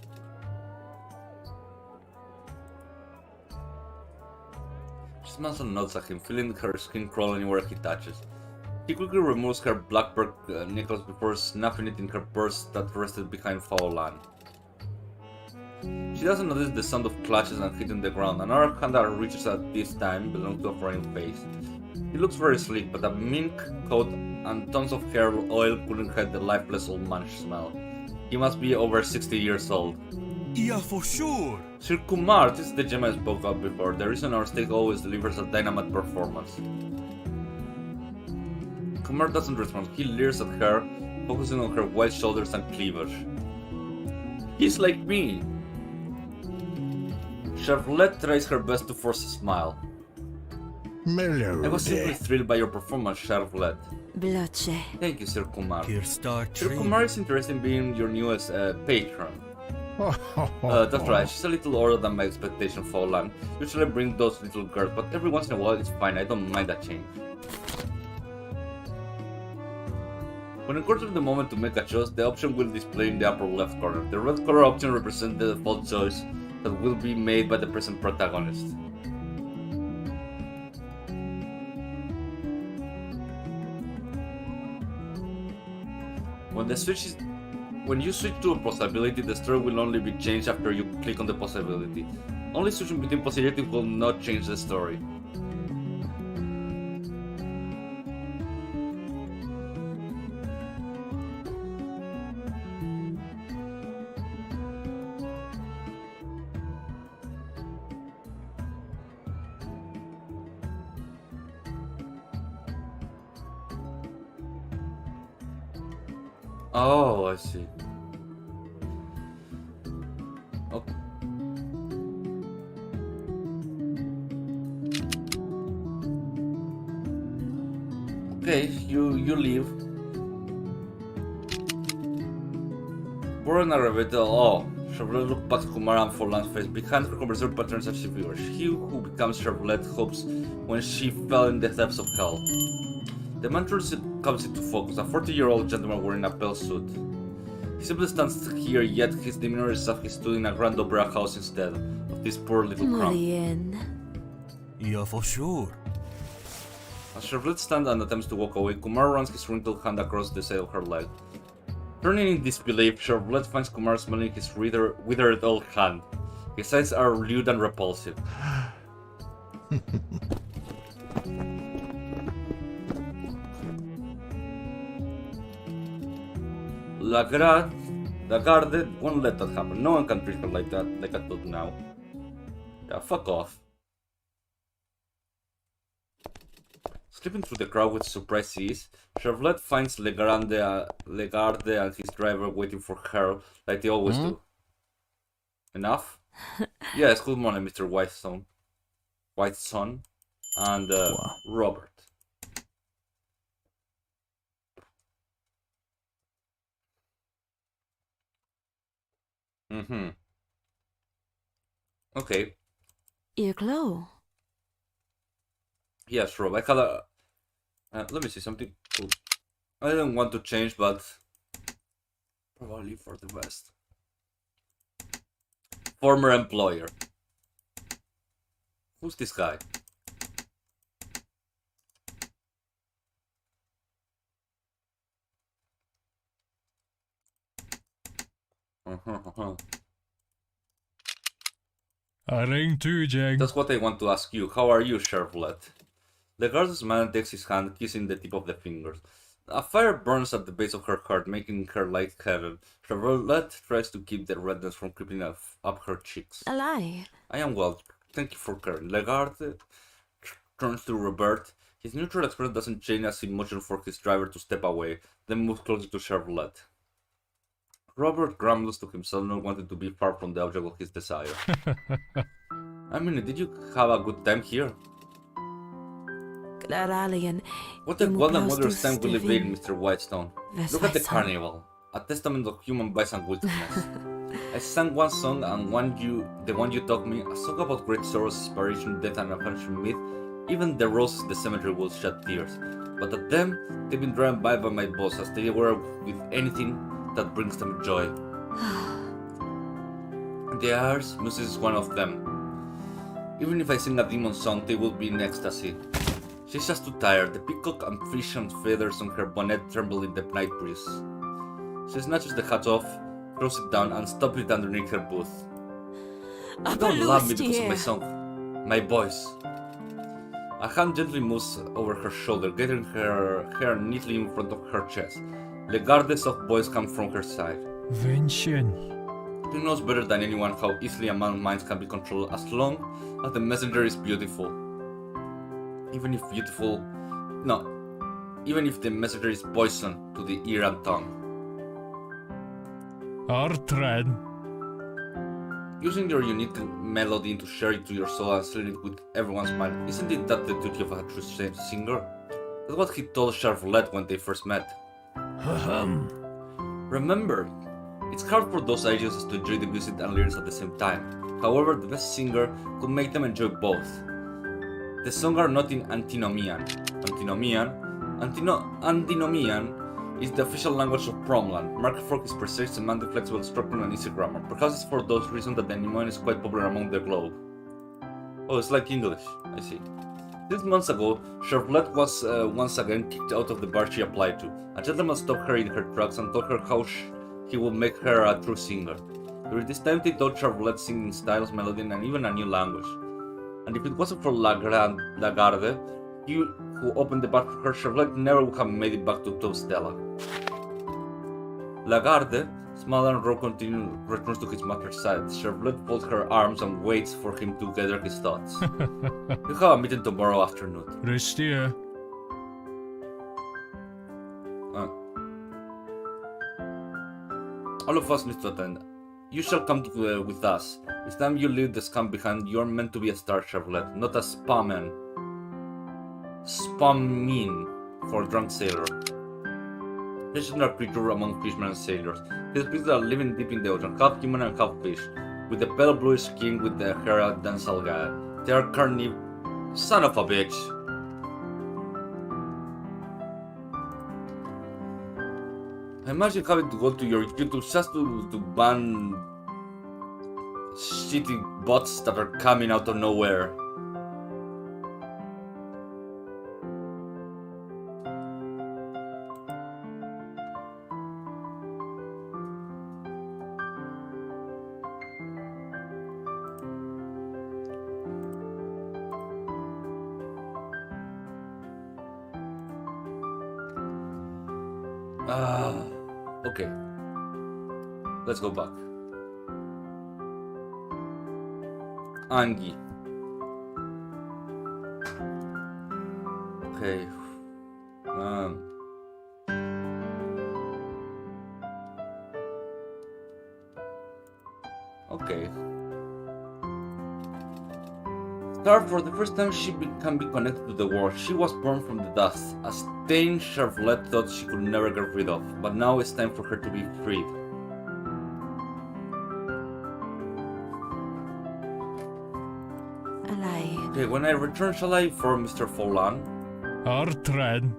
smiles and nods at him, feeling her skin crawl anywhere he touches. He quickly removes her black pearl necklace before snapping it in her purse that rested behind Fowlan. She doesn't notice the sound of clutches and hitting the ground. Another hand that reaches at this time belongs to a foreign face. He looks very sleek, but a mink coat and tons of hair oil couldn't hide the lifeless old man smell. He must be over 60 years old. Yeah, for sure. Sir Kumar, this is the gem I spoke of before. The reason our state always delivers a dynamite performance. Kumar doesn't respond. He leers at her, focusing on her wide shoulders and cleavage. He's like me. Chevrolet tries her best to force a smile. I was simply thrilled by your performance, Chevrolet. Bloche. Thank you, Sir Kumar. Here start Sir training. Kumar is interested in being your newest patron. That's right, she's a little older than my expectation, Fowlan. Usually I bring those little girls, but every once in a while it's fine, I don't mind that change. When it comes to the moment to make a choice, the option will display in the upper left corner. The red color option represents the default choice that will be made by the present protagonist. When you switch to a possibility, the story will only be changed after you click on the possibility. Only switching between possibilities will not change the story. Oh, I see. Okay. Okay, you leave. Born a Rebecca, oh, Chevrolet looked past Kumar and Fowlan's face. Behind her conversation patterns as she figures. He who becomes Chevrolet hopes when she fell in the depths of hell. The man comes into focus, a 40-year-old gentleman wearing a pale suit. He simply stands here, yet his demeanor is as if he stood in a grand opera house instead of this poor little crowd. Morien. Yeah, for sure. As Chevrolet stands and attempts to walk away, Kumar runs his wrinkled hand across the side of her leg. Turning in disbelief, Chevrolet finds Kumar smelling his withered old hand. His eyes are lewd and repulsive. Lagarde won't let that happen. No one can treat her like that, like I thought now. Yeah, fuck off. Slipping through the crowd with surprise ease, Chevrolet finds Lagarde and his driver waiting for her, like they always do. Enough? Yes, good morning, Mr. Whiteson, and Robert. Okay. Your glow. Yes, Rob. I had a. Let me see something cool. I don't want to change, but probably for the best. Former employer. Who's this guy? Ring too, Jag. That's what I want to ask you. How are you, Chevrolet? The guard's man takes his hand, kissing the tip of the fingers. A fire burns at the base of her heart, making her lightheaded. Chevrolet tries to keep the redness from creeping up her cheeks. A lie. I am well. Thank you for caring. Lagarde turns to Robert. His neutral expression doesn't change as he motions for his driver to step away, then moves closer to Chevrolet. Robert grumbles to himself, not wanting to be far from the object of his desire. I mean, did you have a good time here? Claralian. What a golden mother's time we live in, Mr. Whitestone. Look at the carnival, a testament of human vice and wickedness. I sang one song, and the one you taught me, a song about great sorrows, aspiration, death, and adventure myth. Even the roses in the cemetery will shed tears. But at them, they've been driven by my boss, as they were with anything that brings them joy. Theirs, music is one of them. Even if I sing a demon song, they will be in ecstasy. She's just too tired. The peacock and fish and feathers on her bonnet tremble in the night breeze. She snatches the hat off, throws it down, and stops it underneath her booth. You don't love me because of my song, my voice. A hand gently moves over her shoulder, getting her hair neatly in front of her chest. Legarde's soft voice comes from her side. Vincent. She knows better than anyone how easily a man's mind can be controlled as long as the messenger is beautiful. Even if the messenger is poison to the ear and tongue. Artred. Using your unique melody to share it to your soul and share it with everyone's mind, isn't it that the duty of a true singer? That's what he told Charlotte when they first met. Remember, it's hard for those ideas to enjoy the music and lyrics at the same time. However, the best singer could make them enjoy both. The songs are not in antinomian. Antinomian is the official language of Promland. Mark Fork is precise, semantic, flexible, structural, and easy grammar. Perhaps it's for those reasons that the Antinomian is quite popular among the globe. Oh, it's like English. I see. 6 months ago, Charlotte was once again kicked out of the bar she applied to. A gentleman stopped her in her tracks and told her how he would make her a true singer. During this time, they taught Charlotte singing styles, melody, and even a new language. And if it wasn't for Lagarde, who opened the bar for her, Charlotte never would have made it back to Top Stella. Lagarde, small and raw, returns to his mother's side. Charlotte folds her arms and waits for him to gather his thoughts. We have a meeting tomorrow afternoon. Rustia. All of us need to attend. You shall come with us. It's time you leave the scum behind. You're meant to be a star, Charlotte, not a spamman. Spamin for a drunk sailor. Legendary creature among fishermen and sailors. These beasts are living deep in the ocean, half human and half fish, with the pale bluish skin with the hair of Dansalga. They are son of a bitch. I imagine having to go to your YouTube just to ban shitty bots that are coming out of nowhere. Okay. Let's go back. Angie. Okay. Okay. Star, for the first time she can be connected to the world. She was born from the dust, a stain Charlotte thought she could never get rid of, but now it's time for her to be freed. Okay, when I return, shall I inform Mr. Follan? Artred.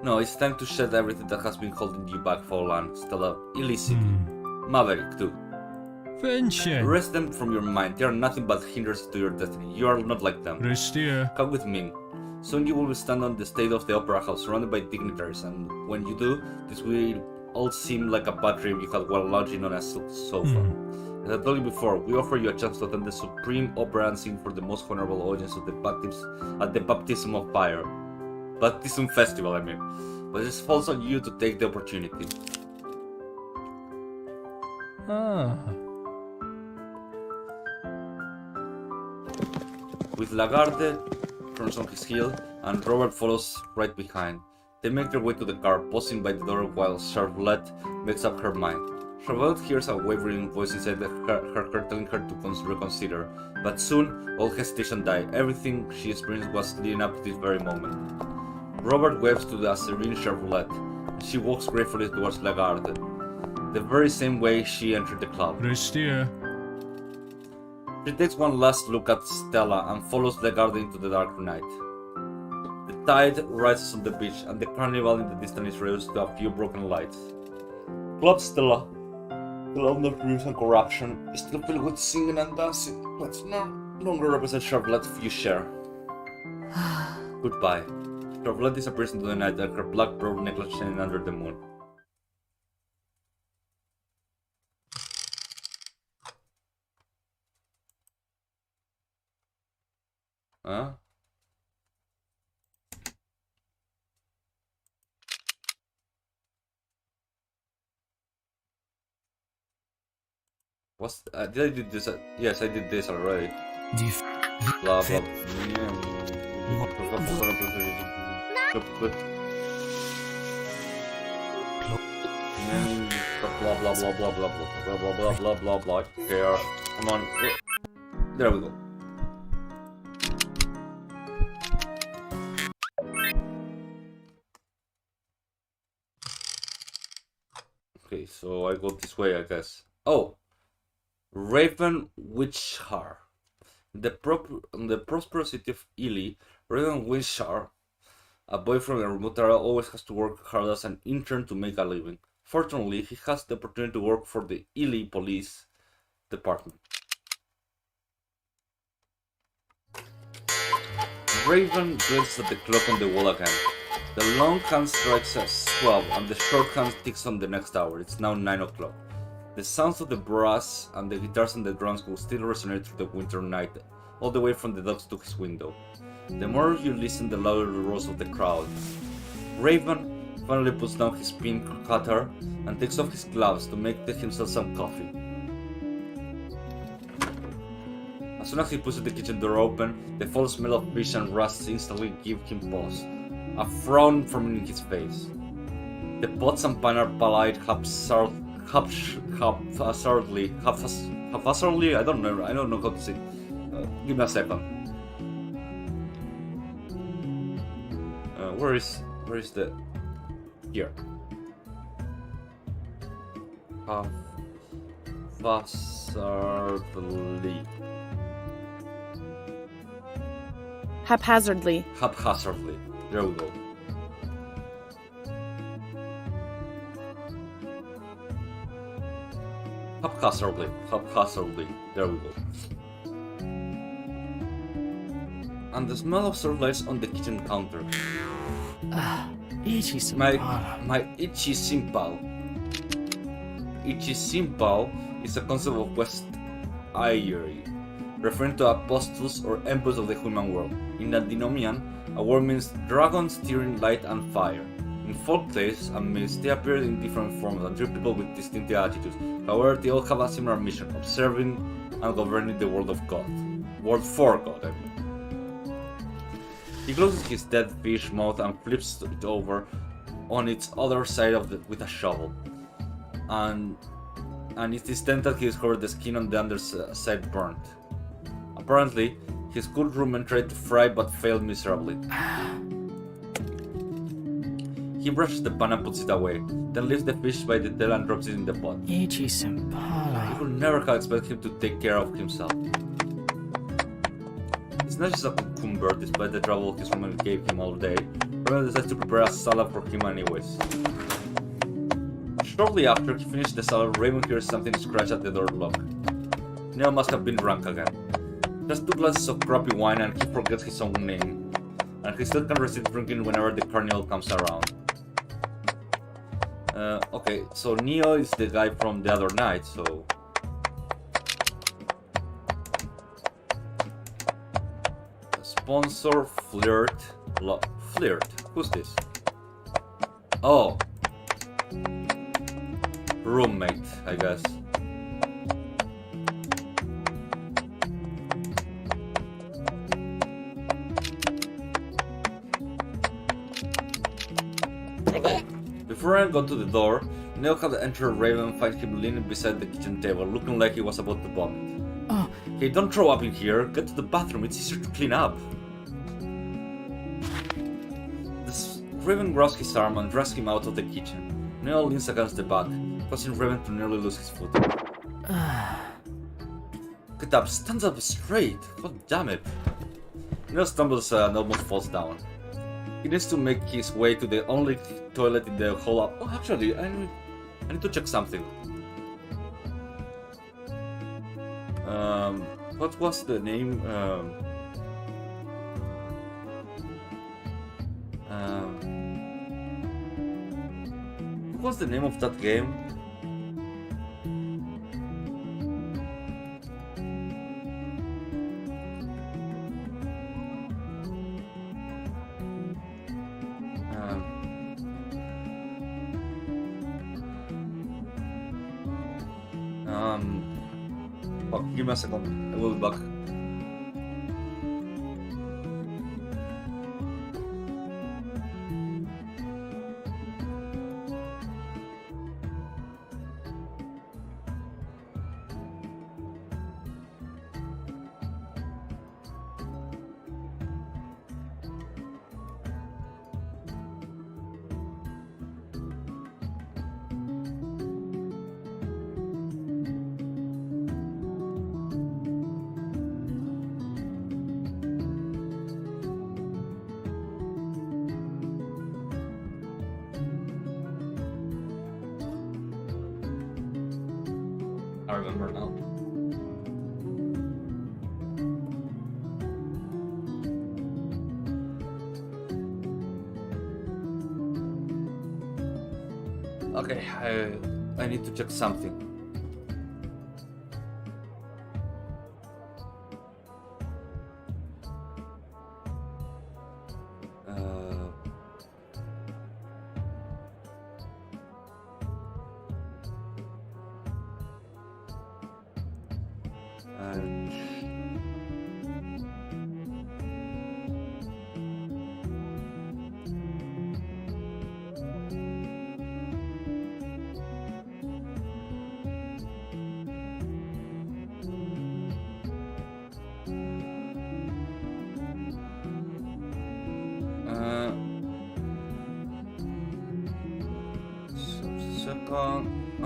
No, it's time to shed everything that has been holding you back, Follan. Stella, illicit. Maverick, too. Vincent. Erase them from your mind. They are nothing but hindrances to your destiny. You are not like them. Rustia. Come with me. Soon you will stand on the stage of the opera house, surrounded by dignitaries, and when you do, this will all seem like a bad dream you had while lounging on a sofa. As I told you before, we offer you a chance to attend the supreme opera and sing for the most honorable audience of the baptism of fire. Baptism festival, I mean. But it falls on you to take the opportunity. With Lagarde turns on his heel, and Robert follows right behind. They make their way to the car, pausing by the door while Charlotte makes up her mind. Charlotte hears a wavering voice inside her telling her to reconsider, but soon all hesitation died. Everything she experienced was leading up to this very moment. Robert waves to the serene Charlotte, and she walks gratefully towards Lagarde, the very same way she entered the club. Rustia. She takes one last look at Stella and follows Lagarde into the dark night. The tide rises on the beach, and the carnival in the distance is reduced to a few broken lights. Club Stella. The love of dreams and corruption. I still feel good singing and dancing, but no longer represent Charlotte future. Goodbye. Charlotte disappears into the night, and her black pearl necklace shining under the moon. Huh? What's did I do this? Yes, I did this already. Blah blah. Blah blah blah blah blah blah blah blah blah blah blah blah. Okay, come on. There we go. Okay, so I go this way, I guess. Oh, Raven Witchar. The prosperous city of Ely, Raven Witchar, a boy from a remote area, always has to work hard as an intern to make a living. Fortunately, he has the opportunity to work for the Ely Police Department. Raven glares at the clock on the wall again. The long hand strikes as 12 and the short hand ticks on the next hour. It's now 9 o'clock. The sounds of the brass and the guitars and the drums will still resonate through the winter night, all the way from the docks to his window. The more you listen, the louder the roars of the crowd. Raven finally puts down his pink cutter and takes off his gloves to make himself some coffee. As soon as he pushes the kitchen door open, the foul smell of fish and rust instantly gives him pause, a frown forming his face. The pots and pan are pallid haphazardly. I don't know how to say. Give me a second. Where is the here? Haphazardly. Haphazardly. Haphazardly. There we go. Haphazardly. There we go. And the smell of surf on the kitchen counter. Itchy My itchy simple. Itchy simple is a concept of West Irie, referring to apostles or emperors of the human world. In Antinomian, a word means dragon steering light and fire. In folk tales and myths, they appear in different forms and treat people with distinctive attitudes. However, they all have a similar mission, observing and governing the world of God. World for God, I mean. He closes his dead fish mouth and flips it over on its other side with a shovel. And it is then that he discovers the skin on the underside burnt. Apparently, his good roommate tried to fry but failed miserably. He brushes the pan and puts it away, then lifts the fish by the tail and drops it in the pot. Itchy You could never have expected him to take care of himself. It's not just a cucumber, despite the trouble his roommate gave him all day. Raven decides to prepare a salad for him anyways. Shortly after he finished the salad, Raven hears something scratch at the door lock. Knell must have been drunk again. Just 2 glasses of crappy wine and he forgets his own name. And he still can't resist drinking whenever the carnival comes around. Okay, so Neo is the guy from the other night, so... Sponsor, flirt, flirt. Who's this? Oh. Roommate, I guess. Before I got to the door, Knell had entered Raven and find him leaning beside the kitchen table, looking like he was about to vomit. Oh. Hey, don't throw up in here. Get to the bathroom. It's easier to clean up. Raven grabs his arm and drags him out of the kitchen. Knell leans against the back, causing Raven to nearly lose his foot. Get up, stand up straight. God damn it. Knell stumbles and almost falls down. He needs to make his way to the only toilet in the whole. Oh, actually, I need to check something. What was the name? What was the name of that game? Fuck, give me a second. I will be back. I remember now. Okay, I need to check something.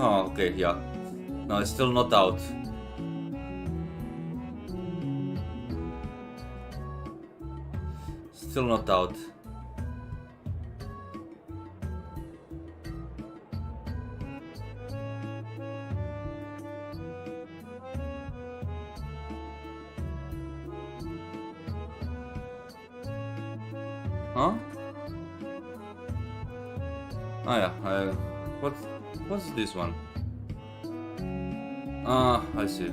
Oh, okay, yeah. No, it's still not out. Still not out. Huh? Oh yeah, what's this one? Ah, I see.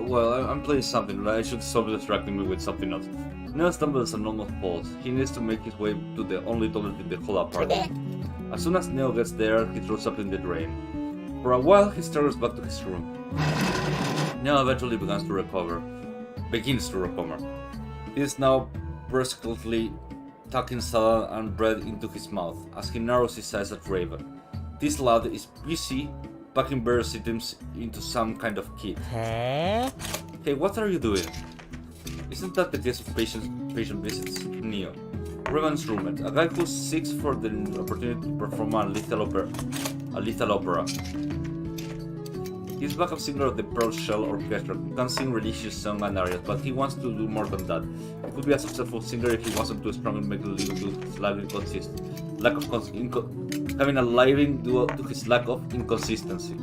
Well, I'm playing something, but I should stop distracting me with something else. Knell stumbles on almost falls. He needs to make his way to the only toilet in the whole apartment. As soon as Knell gets there, he throws up in the drain. For a while, he struggles back to his room. Knell eventually begins to recover. He is now presently tucking salad and bread into his mouth as he narrows his eyes at Raven. This lad is busy packing various items into some kind of kit. Hey, what are you doing? Isn't that the case of patient visits? Neo, Raven's roommate, a guy who seeks for the opportunity to perform a lethal opera. He's backup singer of the Pearl Shell Orchestra who can sing religious songs and arias, but he wants to do more than that. He could be a successful singer if he wasn't too strong in making a living due to his having a living due to his lack of inconsistency.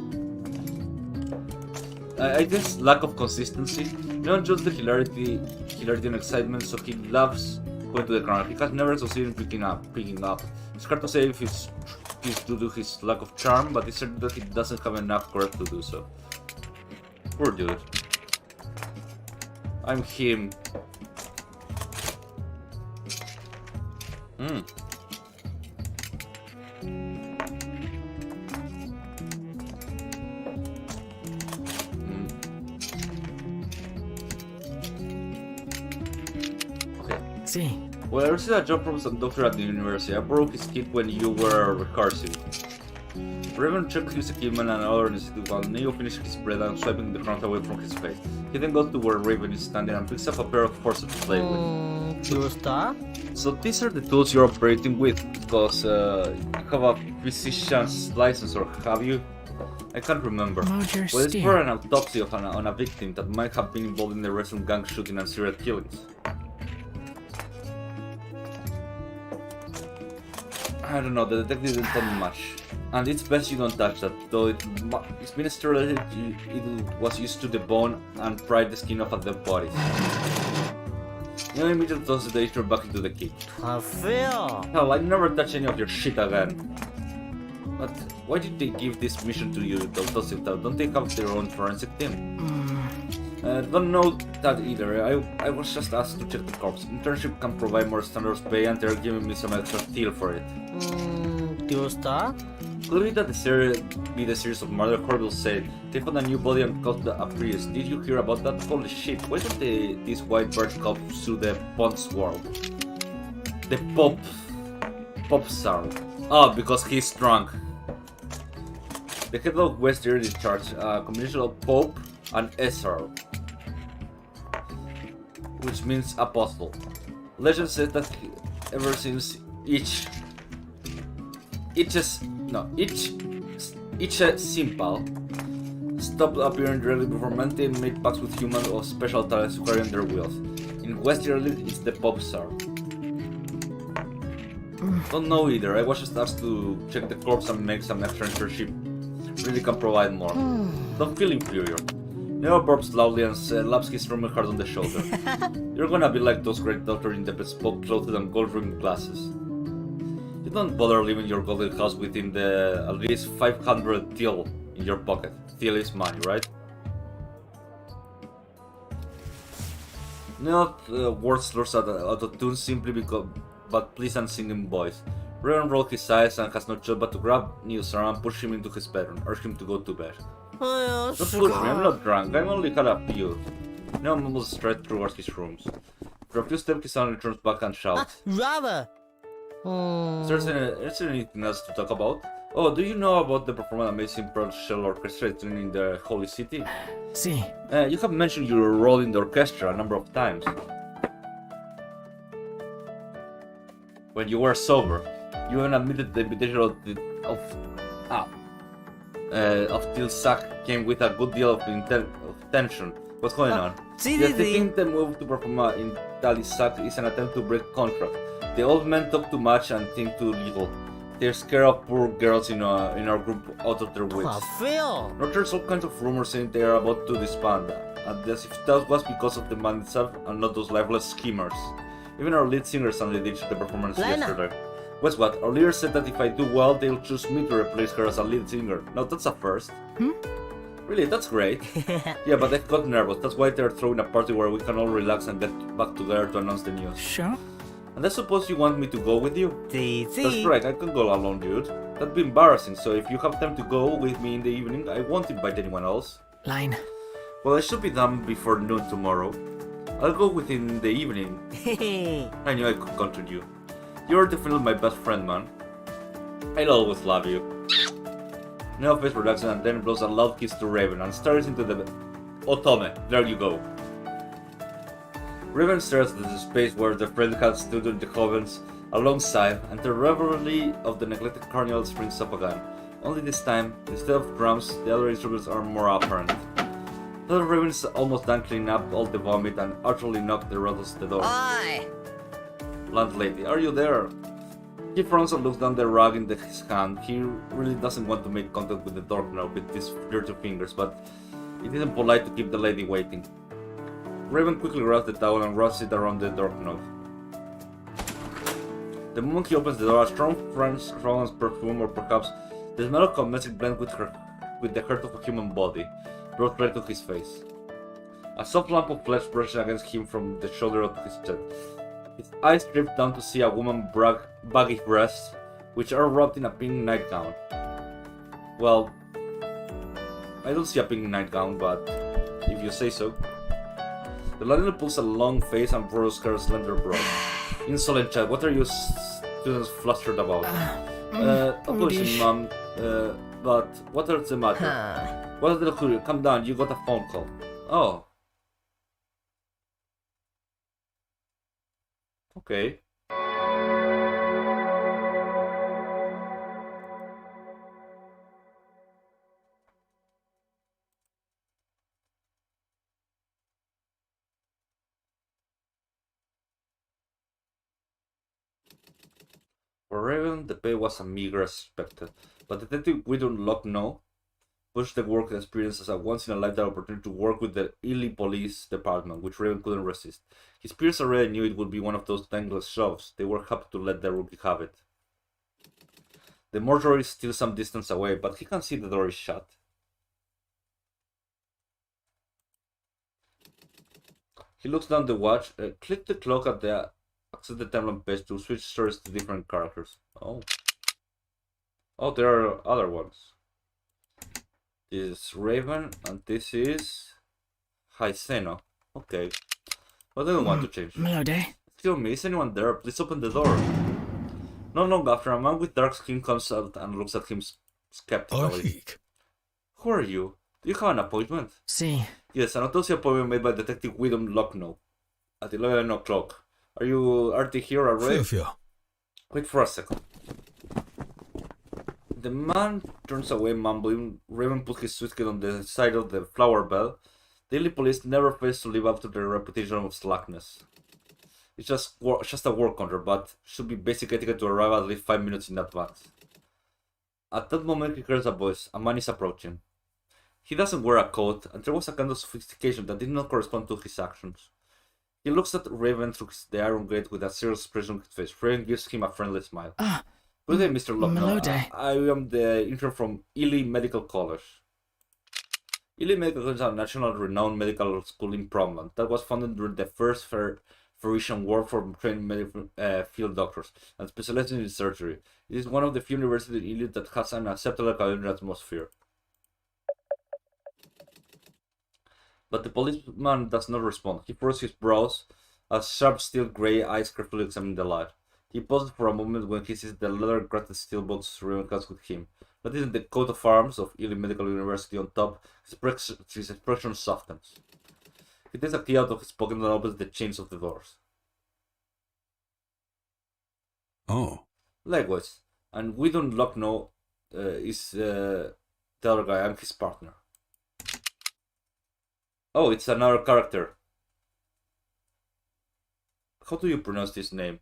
I guess lack of consistency, not just the hilarity and excitement, so he loves going to the ground. He has never succeeded in picking up. It's hard to say if it's due to his lack of charm, but it's certain that he doesn't have enough courage to do so. Poor dude. I'm him. Sí. Well, I received a job from some doctor at the university. I broke his kit when you were rehearsing. Raven checked his equipment and ordered his kit while Neo finished his bread and swiping the crumbs away from his face. He then goes to where Raven is standing and picks up a pair of forces to play with. You start? So these are the tools you're operating with, because you have a physician's license, or have you? I can't remember. Well, it's for an autopsy on a victim that might have been involved in the recent gang shooting and serial killings. I don't know, the detective didn't tell me much. And it's best you don't touch that, though it's been sterilized, it was used to the bone and pried the skin off of the bodies. You immediately toss the danger back into the key. Phil! Hell, I never touch any of your shit again. But why did they give this mission to you, Don't they have their own forensic team? Don't know that either. I was just asked to check the corpse. Internship can provide more standard pay and they're giving me some extra steel for it. Tusta? Could it be the series of murder Horrible said? They found a new body and caught a priest. Did you hear about that? Holy shit, why don't these white bird cop sue the Pond's world? The Pop Star. Oh, because he's drunk. The head of West Earth is charged, a combination of Pope and Esar, which means apostle. Legend says that ever since each simple stopped appearing directly before mankind made pacts with humans of special talents to carry on their wheels. In West Earth, it's the Pop Star. Don't know either. I was just asked to check the corpse and make some extra internship. Really can provide more. Don't feel inferior. Neo burps loudly and slaps his roommate hard on the shoulder. You're gonna be like those great doctors in the bespoke clothes and gold-rimmed glasses. You don't bother leaving your golden house within the at least 500 till in your pocket. Till is money, right? Not word slurs out of tune simply because, but pleasant singing voice. Raven rolled his eyes and has no choice but to grab Neil's arm and push him into his bedroom, urge him to go to bed. Don't push me, I'm not drunk, I'm only had a few. Now I'm almost straight towards his rooms. For a few steps, his son returns back and shouts. Rava! Is there anything else to talk about? Oh, do you know about the performance Amazing Pearl Shell Orchestra in the Holy City? Si. You have mentioned your role in the orchestra a number of times. When you were sober, you even admitted the invitation of Tilsak came with a good deal of tension. What's going on? Yes, the team that moved to perform in Talisak is an attempt to break contract. The old men talk too much and think too little. They're scared of poor girls in our group out of their wits. Phil! Now there's all kinds of rumors saying they are about to disband, and as if that was because of the man itself and not those lifeless schemers. Even our lead singer suddenly ditched the performance yesterday. What's what? Our leader said that if I do well, they'll choose me to replace her as a lead singer. Now that's a first. Really, that's great. Yeah, but I got nervous. That's why they're throwing a party where we can all relax and get back together to announce the news. Sure. And I suppose you want me to go with you? Easy. That's right, I can go alone, dude. That'd be embarrassing, so if you have time to go with me in the evening, I won't invite anyone else. Line. Well, I should be done before noon tomorrow. I'll go within the evening. I knew I could count on you. You're definitely my best friend, man. I'll always love you. Now face relaxes and then blows a loud kiss to Raven and stares into the Otome, there you go. Raven stares at the space where the friend had stood in the heavens alongside, and the revelry of the neglected carnival springs up again. Only this time, instead of drums, the other instruments are more apparent. The Raven is almost done cleaning up all the vomit and utterly knocked the rattles the door. Oi! Landlady, are you there? He frowns and looks down the rug in his hand. He really doesn't want to make contact with the door now with his dirty fingers, but it isn't polite to keep the lady waiting. Raven quickly grabs the towel and wraps it around the doorknob. The moment he opens the door, a strong fragrance perfume, or perhaps the smell of cosmetic blend with the heart of a human body, brought right to his face. A soft lump of flesh brushes against him from the shoulder of his chest. His eyes drift down to see a woman's baggy breasts, which are wrapped in a pink nightgown. Well, I don't see a pink nightgown, but if you say so. The landlord pulls a long face and furrows her slender brow. Insolent child, what are you students flustered about? Apologies, ma'am, but what is the matter? What is the hurry? Come down, you got a phone call. Oh. Okay. For Raven, the pay was a meager as expected, but Detective Widow Lucknow pushed the work experience as a once-in-a-lifetime opportunity to work with the Ely Police Department, which Raven couldn't resist. His peers already knew it would be one of those thankless jobs. They were happy to let the rookie have it. The mortuary is still some distance away, but he can see the door is shut. He looks down the watch, click the clock at the access the timeline page to switch stories to different characters. Oh. Oh, there are other ones. This is Raven, and this is Haiseno. Okay. But I don't want to change. Melody? Excuse me, is anyone there? Please open the door. Not long after, a man with dark skin comes out and looks at him skeptically. Arhik. Who are you? Do you have an appointment? See. Yes, an autopsy appointment made by Detective Widom Lucknow at 11 o'clock. Are they here already? Fia. Wait for a second. The man turns away mumbling. Raven puts his suitcase on the side of the flower bed. Daily police never fails to live up to their reputation of slackness. It's just a work order, but should be basic etiquette to arrive at least 5 minutes in advance. At that moment he hears a voice. A man is approaching. He doesn't wear a coat, and there was a kind of sophistication that did not correspond to his actions. He looks at Raven through the iron gate with a serious expression on his face. Raven gives him a friendly smile. Good day, Mr. Lucknow. Melody. I am the intern from Ely Medical College. Ely Medical College is a national renowned medical school in Providence that was founded during the first Parisian War for trained medical field doctors and specializing in surgery. It is one of the few universities in Ely that has an acceptable academic atmosphere. But the policeman does not respond. He furrows his brows as sharp steel grey eyes carefully examine the light. He pauses for a moment when he sees the leather-gratted steel box Raven has with him. Noticing the coat of arms of Ely Medical University on top, his expression softens. He takes a key out of his pocket and opens the chains of the doors. Oh. Likewise, and we don't Lucknow is the other guy. I'm his partner. Oh, it's another character. How do you pronounce this name?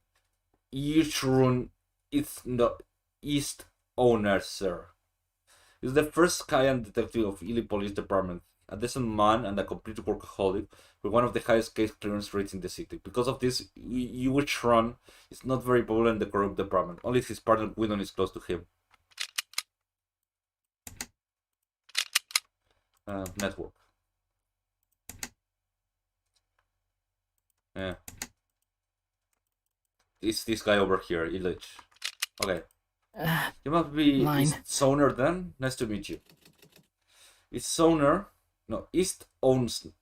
Yishrun is the East owner, sir. He's the first Kayan detective of Ely Police Department, a decent man and a complete workaholic with one of the highest case clearance rates in the city. Because of this, Yishrun is not very popular in the corrupt department. Only his partner Gwydon is close to him. Network. Yeah. It's this guy over here, Illich. Okay. You must be East Owner then? Nice to meet you. East Owner? No, East Owner.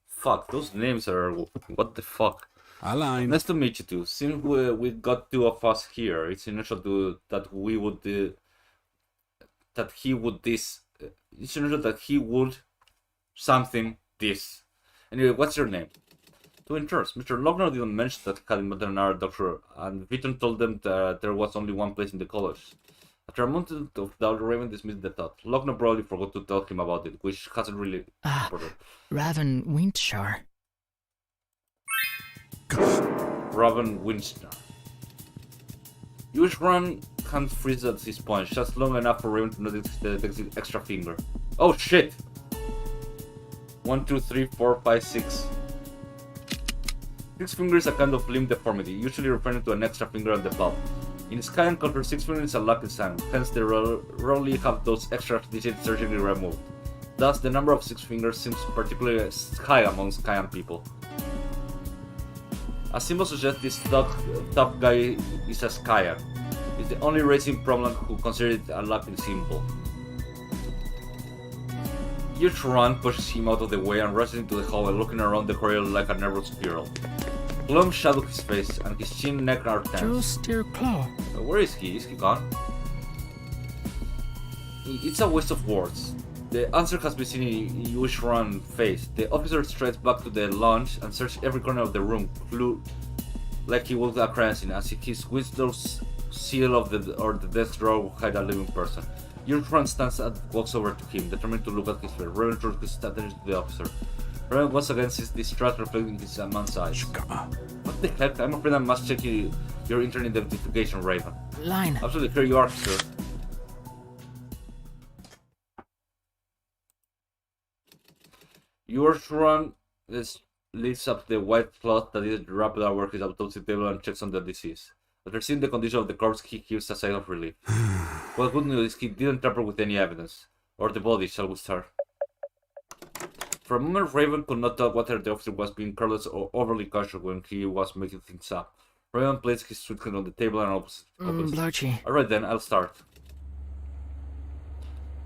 Fuck, those names are... What the fuck? Align. Nice to meet you too. Since we got two of us here, it's initial that we would... that he would this... It's initial that he would... something this. Anyway, what's your name? To interest, Mr. Lucknow didn't mention that he had met another doctor, and Viton told them that there was only one place in the college. After a moment of doubt, Raven dismissed the thought. Lucknow probably forgot to tell him about it, which hasn't really important. Raven Winchar. Raven Winchar. Yushrun can't freeze at this point, just long enough for Raven to notice the extra finger. Oh shit! 1, 2, 3, 4, 5, 6. 6 fingers is a kind of limb deformity, usually referring to an extra finger on the palm. In Skyline culture, 6 fingers is a lucky sign, hence they rarely have those extra digits surgically removed. Thus, the number of 6 fingers seems particularly high among Skyan people. A symbol suggests this tough guy is a Skyan. He's the only race in Providence who consider it a lucky symbol. Yushrun pushes him out of the way and rushes into the hallway, looking around the corridor like a nervous squirrel. Glum shadowed his face, and his chin and neck are tense. Where is he? Is he gone? It's a waste of words. The answer has been seen in Yushrun's face. The officer strides back to the lounge and searches every corner of the room, like he would a crime scene, as if his windows seal of the desk drawer would hide a living person. Yushrun stands and walks over to him, determined to look at his face. Raven throws his attention to the officer. Raven once again sees distrust reflecting in his man's eyes. What the heck? I'm afraid I must check Your internet identification, Raven. Line. Absolutely, here you are, sir. Yours run lifts up the white cloth that is wrapped around his autopsy table and checks on the disease. After seeing the condition of the corpse, he heaves a sigh of relief. Well, good news is he didn't tamper with any evidence. Or the body, shall we start? For a moment, Raven could not tell whether the officer was being careless or overly cautious when he was making things up. Raven placed his suitcase on the table and opens. Blotchy. Alright then, I'll start.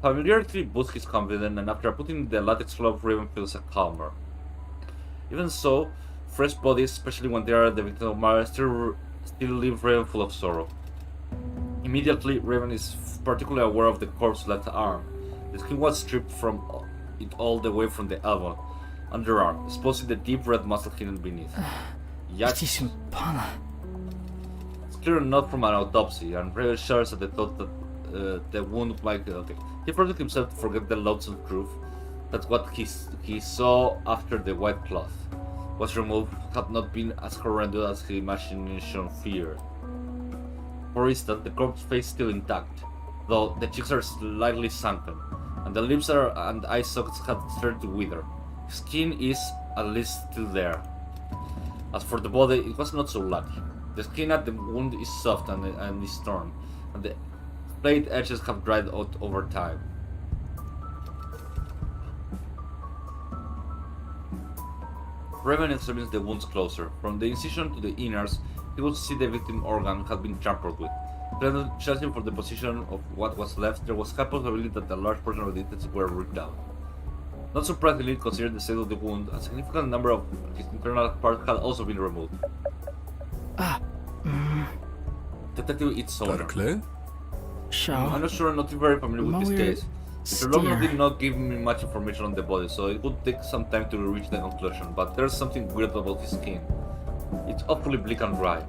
Familiarity boosts his confidence, and after putting the latex glove, Raven feels calmer. Even so, fresh bodies, especially when they are the victim of murder, still leave Raven full of sorrow. Immediately, Raven is particularly aware of the corpse's left arm. The skin was stripped from it all the way from the elbow, underarm, exposing the deep red muscle hidden beneath. Yikes. It's clear not from an autopsy, and Raven shudders at the thought that the wound might... Okay. He forced himself to forget the loathsome truth that what he saw after the white cloth was removed had not been as horrendous as his imagination feared. For instance, the corpse face still intact, though the cheeks are slightly sunken, and the lips and eye sockets have started to wither. Skin is at least still there. As for the body, it was not so lucky. The skin at the wound is soft and is torn, and the blade edges have dried out over time. Raven examines the wounds closer. From the incision to the innards, he could see the victim organ had been tampered with. Judging from the position of what was left, there was high possibility that a large portion of the intestines were ripped out. Not surprisingly, considering the state of the wound, a significant number of his internal parts had also been removed. Detective It's Got a owner. clue? I'm not sure, not very familiar with this case. Mr. Logan did not give me much information on the body, so it would take some time to reach the conclusion, but there's something weird about his skin. It's awfully bleak and dry.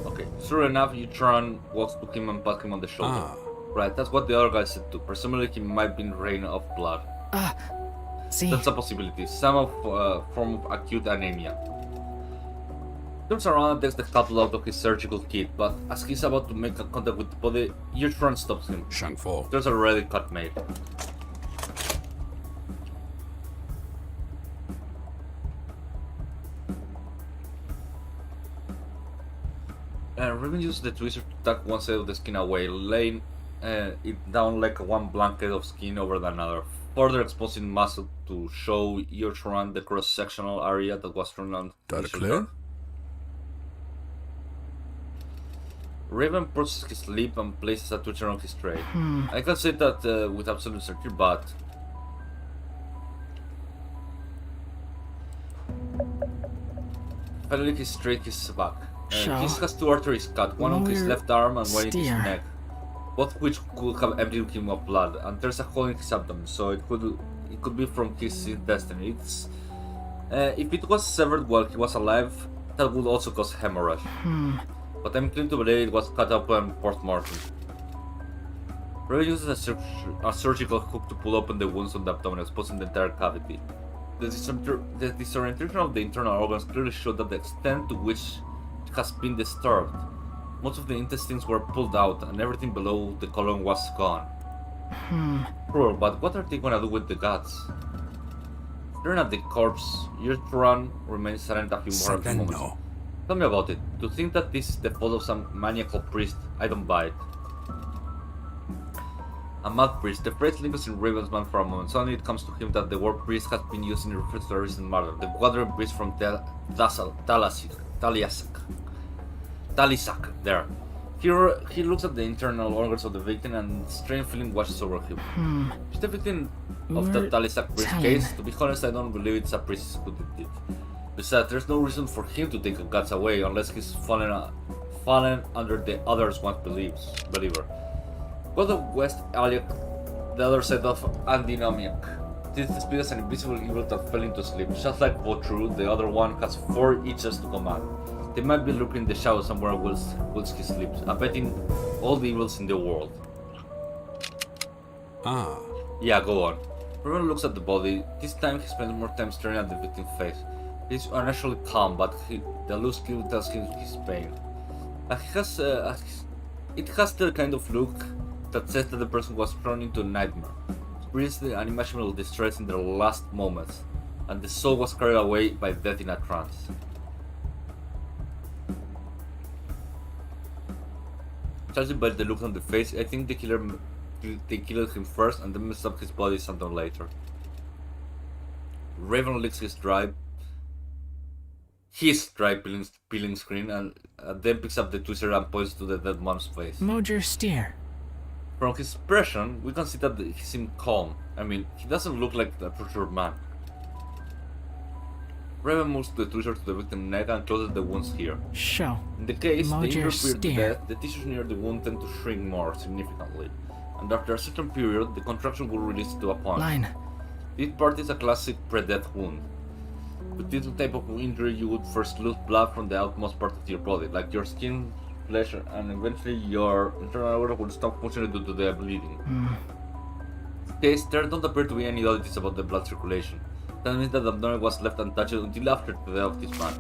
Okay, sure enough, Utran walks to him and pats him on the shoulder. Right, that's what the other guy said too. Presumably he might be rain of blood. See. That's a possibility. Some form of acute anemia. Turns around and takes the capital out of his surgical kit, but as he's about to make contact with the body, Yutran stops him. Shankfall. There's already cut made. Raven uses the twister to tuck one side of the skin away, laying it down like one blanket of skin over another, further exposing muscle to show Yutran the cross-sectional area that was torn on. Got a clue? Raven purses his lip and places a twitcher on his tray. I can say that with absolute certainty, but... Finally, he straight his back. His has two arteries cut, one on his left arm and one in his neck, both which could have emptied him of blood, and there's a hole in his abdomen, so it could be from his intestine. It's... if it was severed while he was alive, that would also cause hemorrhage. But I'm inclined to believe it was cut open post-mortem. Raven uses a surgical hook to pull open the wounds on the abdomen, exposing the entire cavity. The disorientation of the internal organs clearly showed that the extent to which it has been disturbed. Most of the intestines were pulled out, and everything below the colon was gone. Cruel, but what are they gonna do with the guts? Staring at the corpse, Yutran remains silent a few more moments. No. Tell me about it. To think that this is the fault of some maniacal priest, I don't buy it. A mad priest. The phrase lingers in Raven's mind for a moment. Suddenly it comes to him that the word priest has been used in reference to a recent murder. The wandering priest from Talisak. There. He looks at the internal organs of the victim and a strange feeling washes over him. Is the victim of the Talisak priest case? To be honest, I don't believe it's a priest who did it. Besides, there's no reason for him to take the guts away unless he's fallen under the other's one believer. God of West Aliak, the other side of Andinomiak. This displays an invisible evil that fell into sleep. Just like Votru, the other one has 4 itches to command. They might be lurking in the shadow somewhere whilst he sleeps, abetting all the evils in the world. Ah. Yeah, go on. Raven looks at the body. This time he spends more time staring at the victim's face. He's unnaturally calm, but the loose skin tells him he's pain. It has the kind of look that says that the person was thrown into a nightmare, experiencing unimaginable distress in their last moments, and the soul was carried away by death in a trance. Judging by the look on the face, I think they killed him first and then messed up his body sometime later. Raven licks his dry peeling screen and then picks up the twister and points to the dead man's face. Mojer steer. From his expression, we can see that he seems calm. I mean, he doesn't look like a tortured man. Raven moves the tweezer to the victim's neck and closes the wounds here. Show. In the case, the Mojer interfered steer. death, the tissues near the wound tend to shrink more significantly, and after a certain period, the contraction will release to a point. Line. This part is a classic pre-death wound. With this type of injury, you would first lose blood from the outmost part of your body, like your skin, flesh, and eventually your internal organ will stop functioning due to the bleeding. In this case, there don't appear to be any oddities about the blood circulation. That means that the abdomen was left untouched until after the death of this man.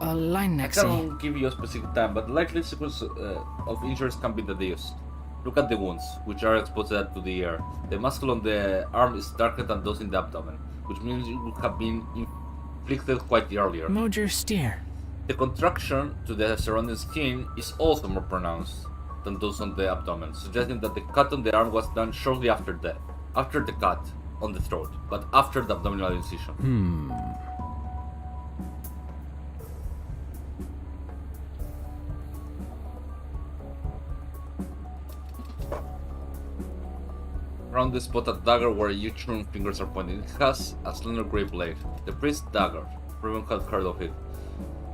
A line I next. can't give you a specific time, but the likely sequence of injuries can be deduced. Look at the wounds, which are exposed to the air. The muscle on the arm is darker than those in the abdomen, which means it would have been inflicted quite earlier. Mojer steer. The contraction to the surrounding skin is also more pronounced than those on the abdomen, suggesting that the cut on the arm was done shortly after death. After the cut on the throat, but after the abdominal incision. Around the spot a dagger where huge strong fingers are pointing. It has a slender grey blade. The priest's dagger. Raven had heard of it.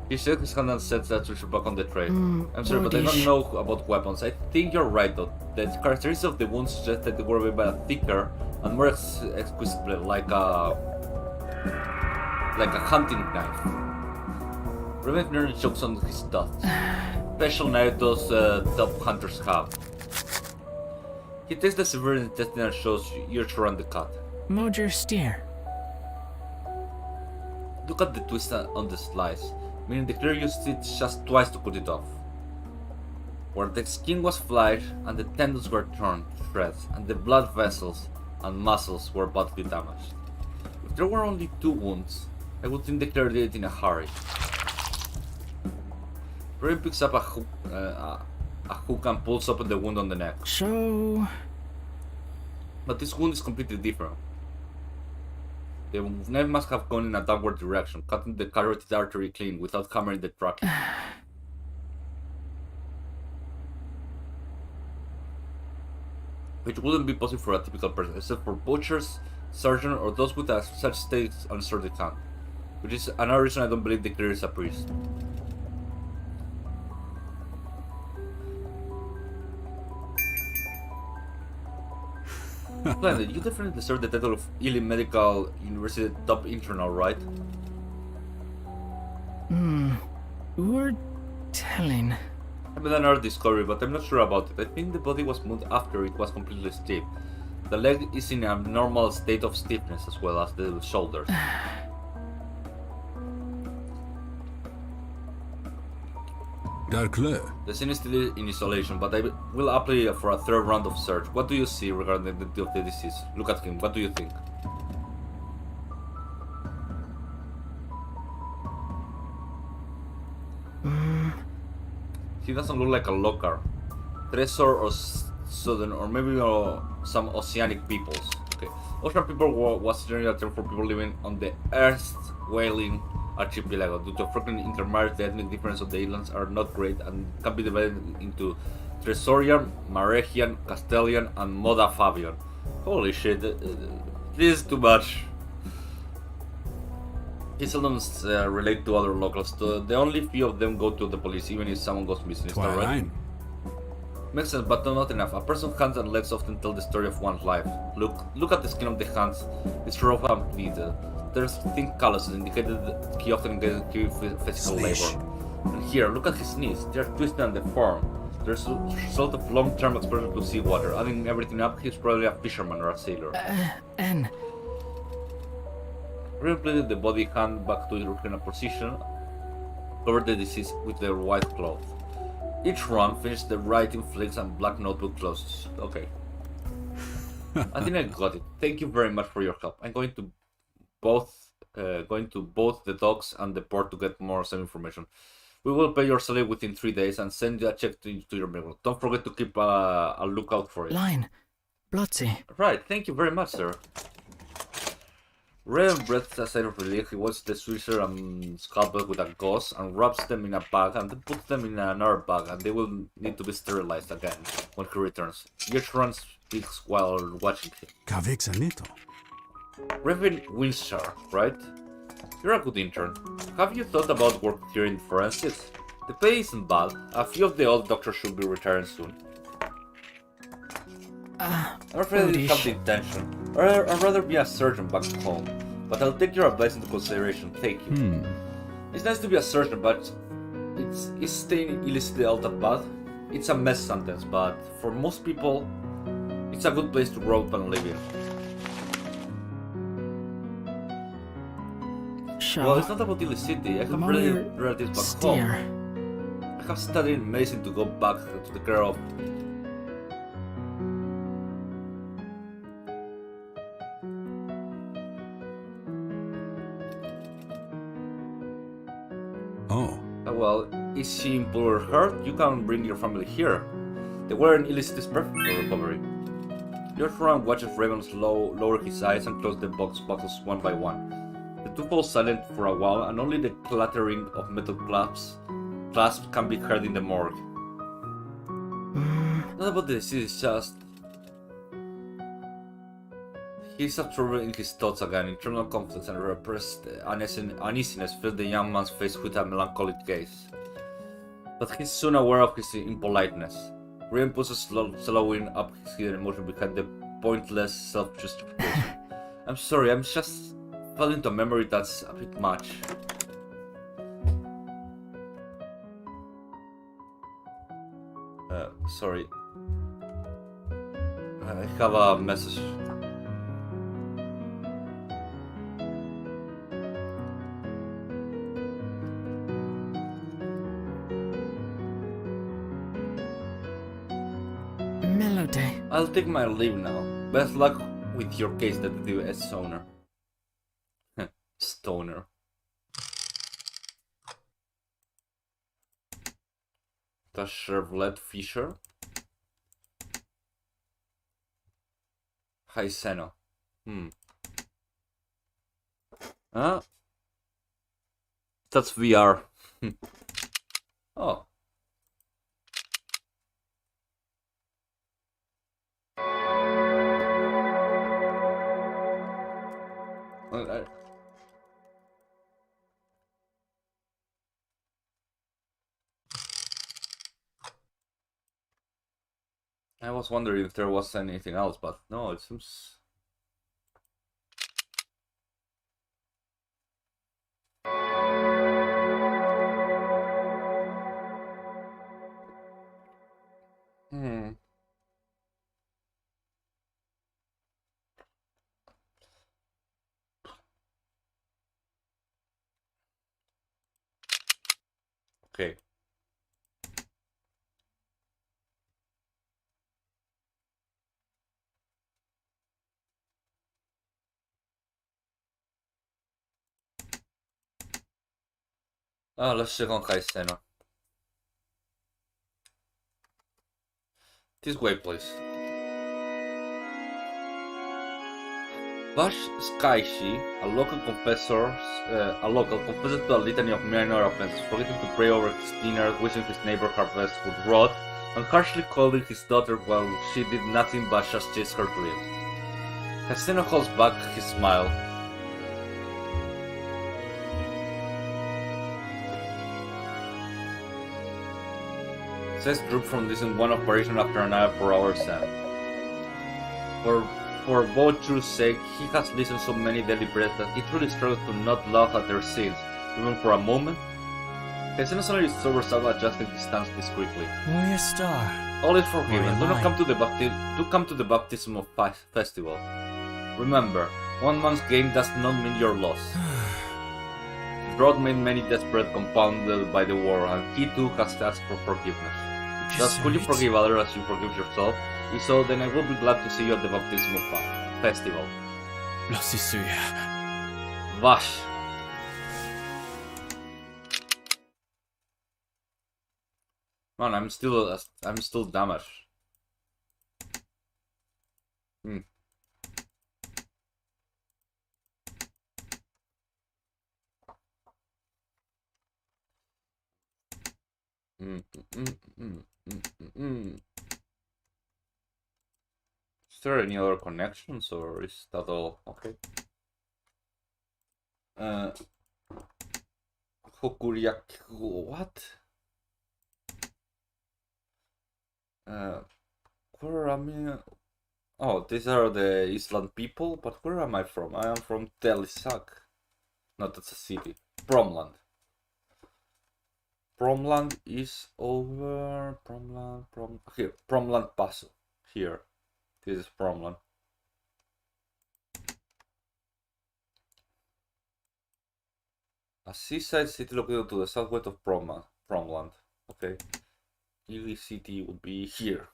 He shakes his hand and sets that treasure back on the tray. I'm sorry, but I don't know about weapons. I think you're right though. The characteristics of the wounds suggest that they were made by a thicker and more exquisite blade, like a hunting knife. Raven nearly chokes on his thoughts. Special knife those top hunters have. He takes the severed intestine and shows ears around the cut. Mojer steer. Look at the twist on the slice, meaning the clear used it just twice to cut it off. Where the skin was flayed and the tendons were torn to shreds and the blood vessels and muscles were badly damaged. If there were only 2 wounds, I would think the clear did it in a hurry. Ray picks up a hook and pulls open the wound on the neck. Show. But this wound is completely different. The knife must have gone in a downward direction, cutting the carotid artery clean without hammering the trachea. Which wouldn't be possible for a typical person, except for butchers, surgeons, or those with such stakes on certain hand. Which is another reason I don't believe the clear is a priest. Glenn, you definitely deserve the title of Ely Medical University top internal, right? We're telling. I made another discovery, but I'm not sure about it. I think the body was moved after it was completely stiff. The leg is in a normal state of stiffness as well as the shoulders. Darkler. The scene is still in isolation, but I will apply for a 3rd round of search. What do you see regarding the identity of the deceased? Look at him, what do you think? He doesn't look like a local. Treasure or Southern, or maybe some oceanic peoples. Okay. Ocean people was generally a term for people living on the Earth's whaling archipelago. Due to frequent intermarriage, the ethnic differences of the islands are not great and can be divided into Tresorian, Maregian, Castelian, and Modafabian. Holy shit, this is too much. He seldom relate to other locals. The only few of them go to the police, even if someone goes missing. Is that right? Twilight. Makes sense, but not enough. A person's hands and legs often tell the story of one's life. Look at the skin of the hands. It's rough and bleeded. There's thin calluses indicated that he often engages in physical labor. And here, look at his knees. They're twisted and deformed. There's a result of long-term exposure to seawater. Adding everything up, he's probably a fisherman or a sailor. N. Replated the body hand back to its original position, covered the deceased with their white cloth. Each run finished the writing flicks and black notebook closes. Okay. I think I got it. Thank you very much for your help. I'm going to both the docks and the port to get more some information. We will pay your salary within 3 days and send you a check to your mail. Don't forget to keep a lookout for it. Line. Blotzy. Right, thank you very much, sir. Red breathes a sigh of relief. He washes the Swisher and scalpel with a gauze and wraps them in a bag and then puts them in another bag, and they will need to be sterilized again when he returns. Gertrude speaks while watching him. Kavexanito. Reverend Winshire, right? You're a good intern. Have you thought about work here in forensics? The pay isn't bad. A few of the old doctors should be retiring soon. I'm afraid I didn't have the intention. I'd rather be a surgeon back home. But I'll take your advice into consideration. Thank you. It's nice to be a surgeon, but is staying illicitly out of bad? It's a mess sentence, but for most people, it's a good place to grow up and live in. Well, it's not about illicity. I have relatives back home. I have studied medicine to go back to the care of. Oh. Well, is she in poor heart? You can bring your family here. The wear in illicit is perfect for recovery. Gertrude watches Raven lower his eyes and close the boxes one by one. The two fall silent for a while, and only the clattering of metal clasps can be heard in the morgue. Not about the disease, it's just... He's absorbed in his thoughts again. Internal conflicts and repressed uneasiness filled the young man's face with a melancholic gaze. But he's soon aware of his impoliteness. Raven pushes slowing up his hidden emotion behind the pointless self-justification. I'm sorry, I'm just... fell into a memory that's a bit much. Sorry. I have a message. Melody. I'll take my leave now. Best luck with your case, Detective Stoner. Stoner. The Chevrolet Fisher. Hi, Seno. Huh? That's VR. Oh. I was wondering if there was anything else, but no, it seems... Okay. Let's check on Kaisena. This way, please. Bash Skaishi, a local confessed to a litany of minor offenses, forgetting to pray over his dinner, wishing his neighbor harvest would rot, and harshly calling his daughter while she did nothing but just chase her dreams. Kaisena holds back his smile. Says droop from this in one operation after another for hours and for both truth's sake, he has listened so many daily breaths that he truly struggles to not laugh at their sins, even for a moment. Caesar's only sobers out adjusting his stance discreetly. Warrior Star. All is forgiven. Warrior Do not Lion. come to the baptism of festival. Remember, one man's gain does not mean your loss. His road made many desperate, compounded by the war, and he too has asked for forgiveness. Thus, could you forgive others as you forgive yourself? If so, then I will be glad to see you at the baptism of festival. Losisuya. Vash. Man, I'm still damaged. Hmm. Is there any other connections, or is that all? Okay. What? Where am I? Oh, these are the Island people, but where am I from? I am from Telisak. No, that's a city. Promland. Promland is over. Here. Promland Paso. Here. This is Promland. A seaside city located to the southwest of Promland. Okay. Ely city would be here.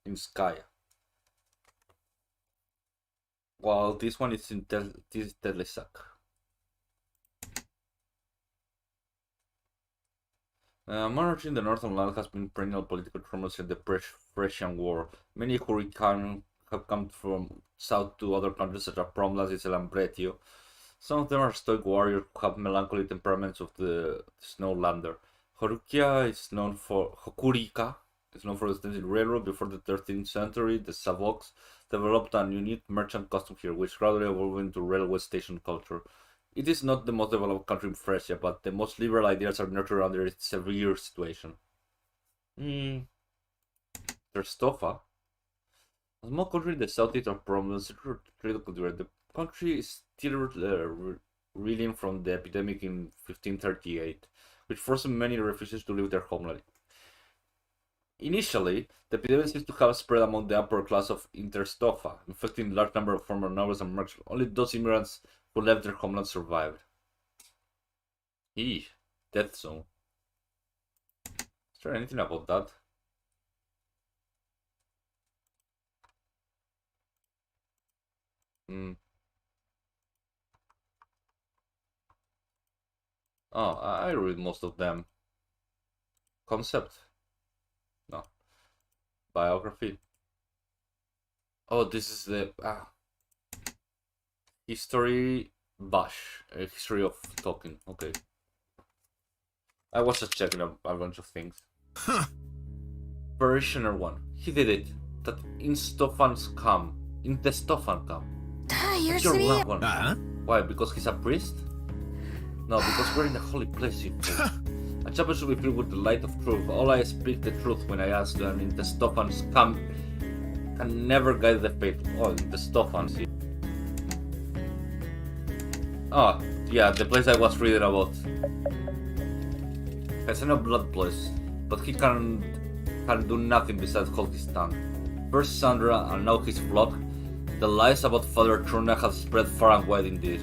In Skya. While this one is in Telisak. Monarchy in the northern land has been perennial political turmoil since the Persian War. Many Hurricanes have come from south to other countries such as Promlas, Isel, and Bretio. Some of them are stoic warriors who have melancholy temperaments of the snowlander. Hokurika is known for the extensive railroad. Before the 13th century, the Savoks developed a unique merchant custom here, which gradually evolved into railway station culture. It is not the most developed country in Thracia, but the most liberal ideas are nurtured under its severe situation. Terstofa, a small country in the southeast of Providence, the country is still reeling from the epidemic in 1538, which forced many refugees to leave their homeland. Initially, the epidemic seems to have spread among the upper class of Interstofa, infecting a large number of former nobles and merchants. Only those immigrants who left their homeland survived. Death zone. Is there anything about that? Oh, I read most of them. Concept? No. Biography? Oh, this is the history bash. History of talking. Okay. I was just checking a bunch of things. Parishioner 1. He did it. That in Stofan's camp. In the Stofan camp. That's your loved one. Why? Because he's a priest? No, because we're in a holy place, you fool. A chapel should be filled with the light of truth. All I speak the truth when I ask them in the Stofan's camp can never guide the faith. Oh, in the Stofans. Oh, yeah, the place I was reading about. Has no blood place, but he can do nothing besides hold his tongue. First Sandra and now his flock. The lies about Father Truna have spread far and wide indeed.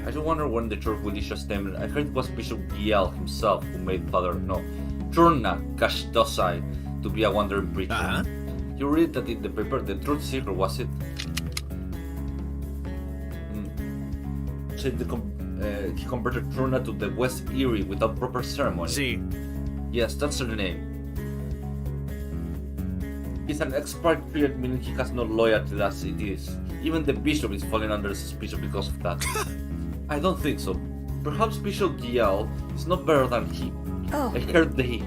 I do wonder when the church will issue a statement. I heard it was Bishop Giel himself who made Truna Kashdosai to be a wandering preacher. You read that in the paper, the truth seeker, was it? Said he converted Truna to the West Erie without proper ceremony. See. Yes, that's her name. He's an expatriate, meaning he has no loyalty as it is. Even the bishop is falling under suspicion because of that. I don't think so. Perhaps Bishop Giel is not better than he. Oh. I heard they...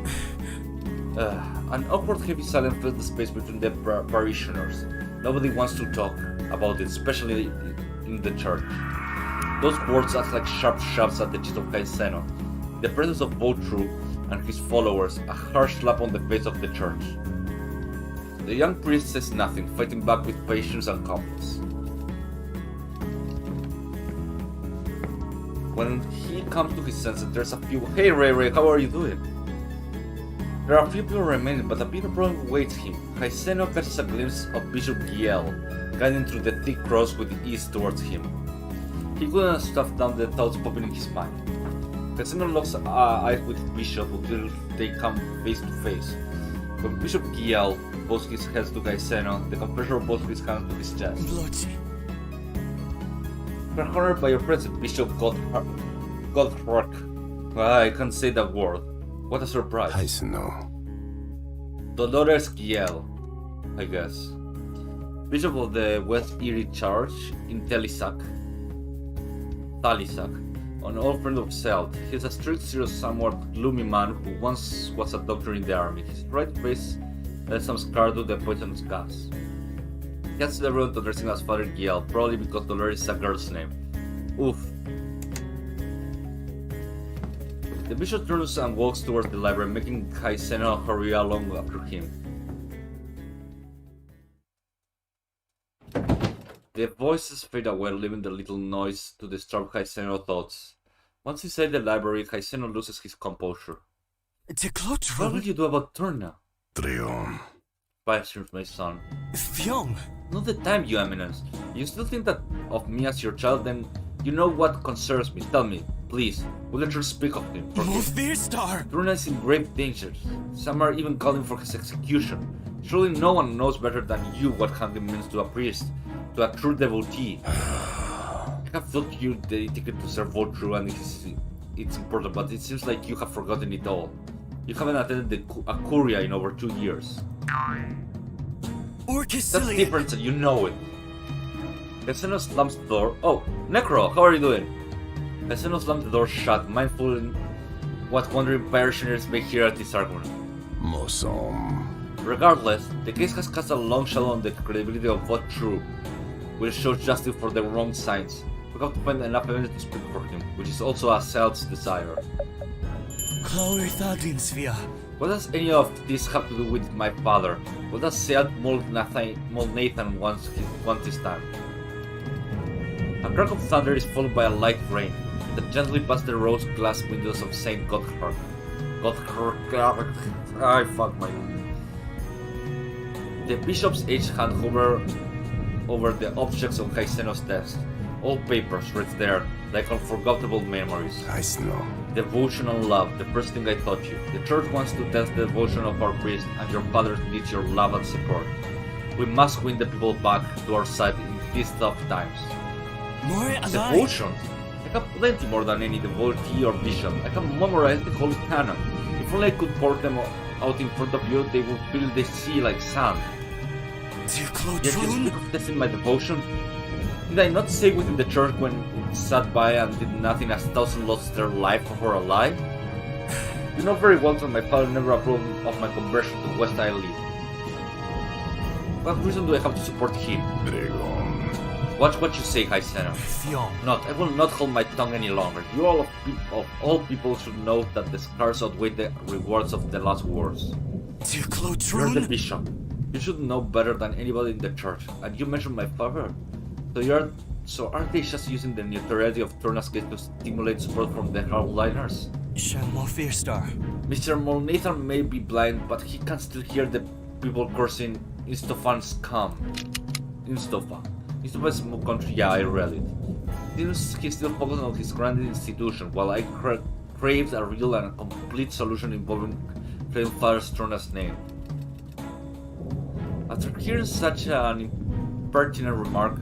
an awkward heavy silence filled the space between the parishioners. Nobody wants to talk about it, especially in the church. Those words act like sharp shots at the chest of Caesano. In the presence of both True and his followers, a harsh slap on the face of the church. The young priest says nothing, fighting back with patience and calmness. When he comes to his senses, there's a few. Hey Ray, how are you doing? There are a few people remaining, but a bigger problem awaits him. Haiseno catches a glimpse of Bishop Giel, guiding through the thick cross with ease towards him. He couldn't stuff down the thoughts popping in his mind. Haiseno locks eyes with Bishop until they come face to face. When Bishop Giel bows his head to Haiseno, the confessor bows his hand to his chest. Bloody. We're honored by your presence, Bishop Godhrkar. I can't say that word. What a surprise. Haiseno. Dolores Giel, I guess. Bishop of the West Erie Church in Talisac, an old friend of Celt. He's a strict, serious, somewhat gloomy man who once was a doctor in the army. His right face has some scar to the poisonous gas. He has everyone to address him as Father Giel, probably because Dolores is a girl's name. Oof. The bishop turns and walks towards the library, making Haiseno hurry along after him. The voices fade away, leaving the little noise to disturb Haiseno's thoughts. Once inside the library, Haiseno loses his composure. What will you do about Turna? Trion. Questions my son. Fyong. Not the time, you eminence. You still think that of me as your child, then you know what concerns me. Tell me, please. Will let you speak of him? Firstar. Turna is in grave danger. Some are even calling for his execution. Surely no one knows better than you what hanging means to a priest, to a true devotee. I have thought you dedicated to serve all true and it's important, but it seems like you have forgotten it all. You haven't attended a curia in over 2 years. That's different and you know it. Haiseno slams the door. Oh, Necro, how are you doing? Haiseno slams the door shut, mindful in what wandering parishioners may hear at this argument. Mosom. Regardless, the case has cast a long shadow on the credibility of what true will show justice for the wrong signs. We have to find enough evidence to speak for him, which is also a Celt's desire. What does any of this have to do with my father? What does Celt Molnathan want this time? A crack of thunder is followed by a light rain that gently passes the rose glass windows of St.Godhrkar. I fuck my name. The bishop's aged hand hovers over the objects on Haiseno's desk. All papers read there, like unforgettable memories. Haiseno. Devotion and love, the first thing I taught you. The church wants to test the devotion of our priest, and your father needs your love and support. We must win the people back to our side in these tough times. Devotions? I have plenty more than any devotee or bishop. I have memorized the Holy Canon. If only I could pour them out in front of you, they would fill the sea like sand. Yet you speak of testing my devotion? Did I not say within the church when it sat by and did nothing as thousands lost their life for a lie? You know very well that my father never approved of my conversion to West Isle. What reason do I have to support him? Dragon. Watch what you say, Haiseno. Not, I will not hold my tongue any longer. You of all people should know that the scars outweigh the rewards of the last wars. You're the bishop. You should know better than anybody in the church, and you mentioned my father. So aren't they just using the notoriety of Turna's case to stimulate support from the hardliners? Mr. Molnathan may be blind, but he can still hear the people cursing Instofan's scum. Instofa is a small country, yeah, I read it. Seems he's still focused on his grand institution, while I crave a real and complete solution involving claiming Father Turna's name. After hearing such an impertinent remark,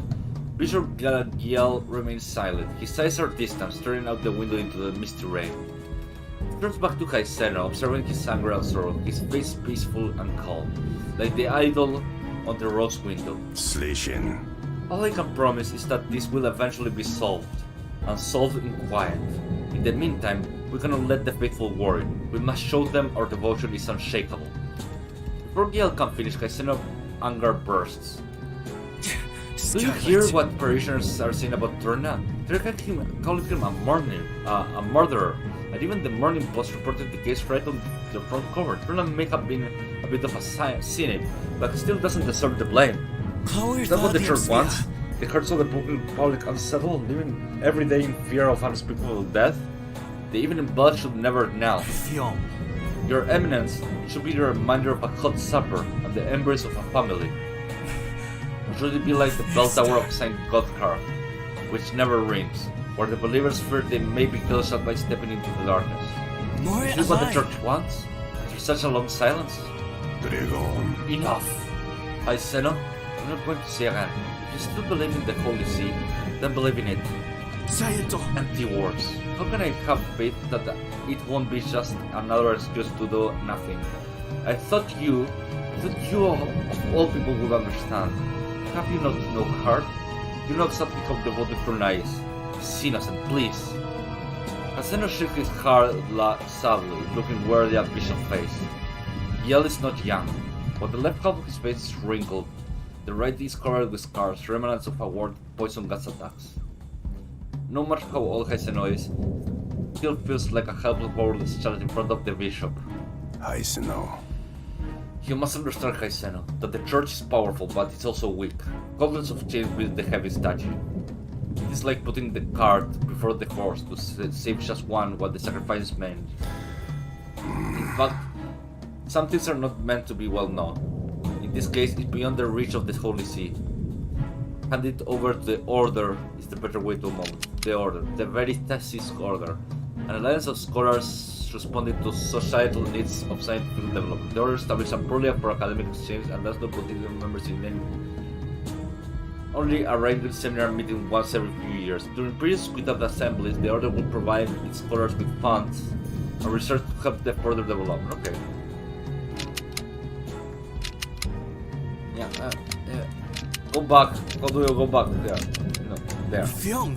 Bishop Giel remains silent. His eyes are distant, staring out the window into the misty rain. He turns back to Haiseno, observing his anger and sorrow, his face peaceful and calm, like the idol on the rose window. Slishin. All I can promise is that this will eventually be solved, and solved in quiet. In the meantime, we cannot let the faithful worry. We must show them our devotion is unshakable. Before Giel can finish, Haiseno's anger bursts. Do you hear what parishioners are saying about Turna? They're calling him a murderer, and even the Morning Post reported the case right on the front cover. Turna may have been a bit of a cynic, but still doesn't deserve the blame. Is that what the church wants? The hearts of the broken public unsettled, living every day in fear of unspeakable death. The evening blood should never knell. Fyong. Your eminence should be the reminder of a hot supper and the embrace of a family. Or should it be like the bell tower of St.Godhrkar, which never rings, where the believers fear they may be killed shot by stepping into the darkness? More Is this what the church wants? After such a long silence? Dragon. Enough! I Seno, I'm not going to say again. If you still believe in the Holy See, then believe in it. Say it. Empty words. How can I have faith that it won't be just another excuse to do nothing? I thought you of all people would understand. Have you not no heart? You not something of devoted Prunais. He's innocent, please. Haseno shook his head sadly, looking wearily at Bishop's face. Yell is not young, but the left half of his face is wrinkled. The right is covered with scars, remnants of a war poison gas attacks. No matter how old Haseno is, still feels like a helpless, powerless child in front of the bishop. Haiseno. You must understand, Haiseno, that the church is powerful, but it's also weak. Countless of chains with the heavy statue. It is like putting the cart before the horse to save just one while the sacrifice is made. In fact, some things are not meant to be well known. In this case, it's beyond the reach of the Holy See. Hand it over to the Order is the better way to move. The Order, the very thesis Order. An alliance of scholars responding to societal needs of scientific development. The Order established a program for academic exchange and does not put its members in any only a regular seminar meeting once every few years. During periods without assemblies, the Order will provide its scholars with funds and research to help them further development. Okay. Yeah, go back. How do you go back? There. No, there. Fyong.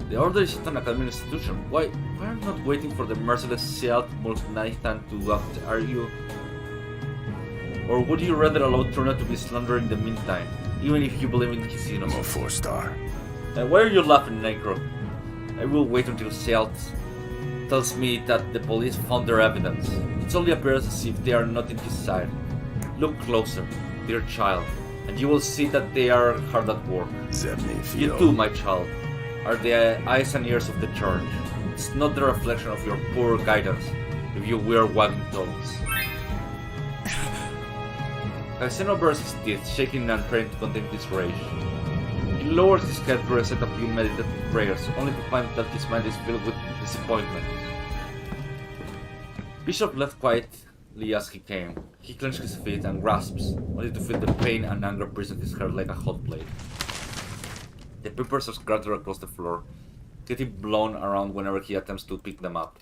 The Order is not an academic institution. Why are you not waiting for the merciless Seat Nathan to act? Are you? Or would you rather allow Turner to be slandered in the meantime, even if you believe in his I'm a innocence? 4-star. Why are you laughing, Necro? I will wait until Seat tells me that the police found their evidence. It only appears as if they are not in his side. Look closer, dear child, and you will see that they are hard at work. Zebni You Fio. too, my child, are the eyes and ears of the church. It's not the reflection of your poor guidance if you wear wagging tongues. Cassino bursts his teeth, shaking and trying to contain his rage. He lowers his head to recite a few meditative prayers, only to find that his mind is filled with disappointment. Bishop left quietly as he came. He clenched his feet and grasps, only to feel the pain and anger pressing his heart like a hot blade. The papers are scattered across the floor, getting blown around whenever he attempts to pick them up.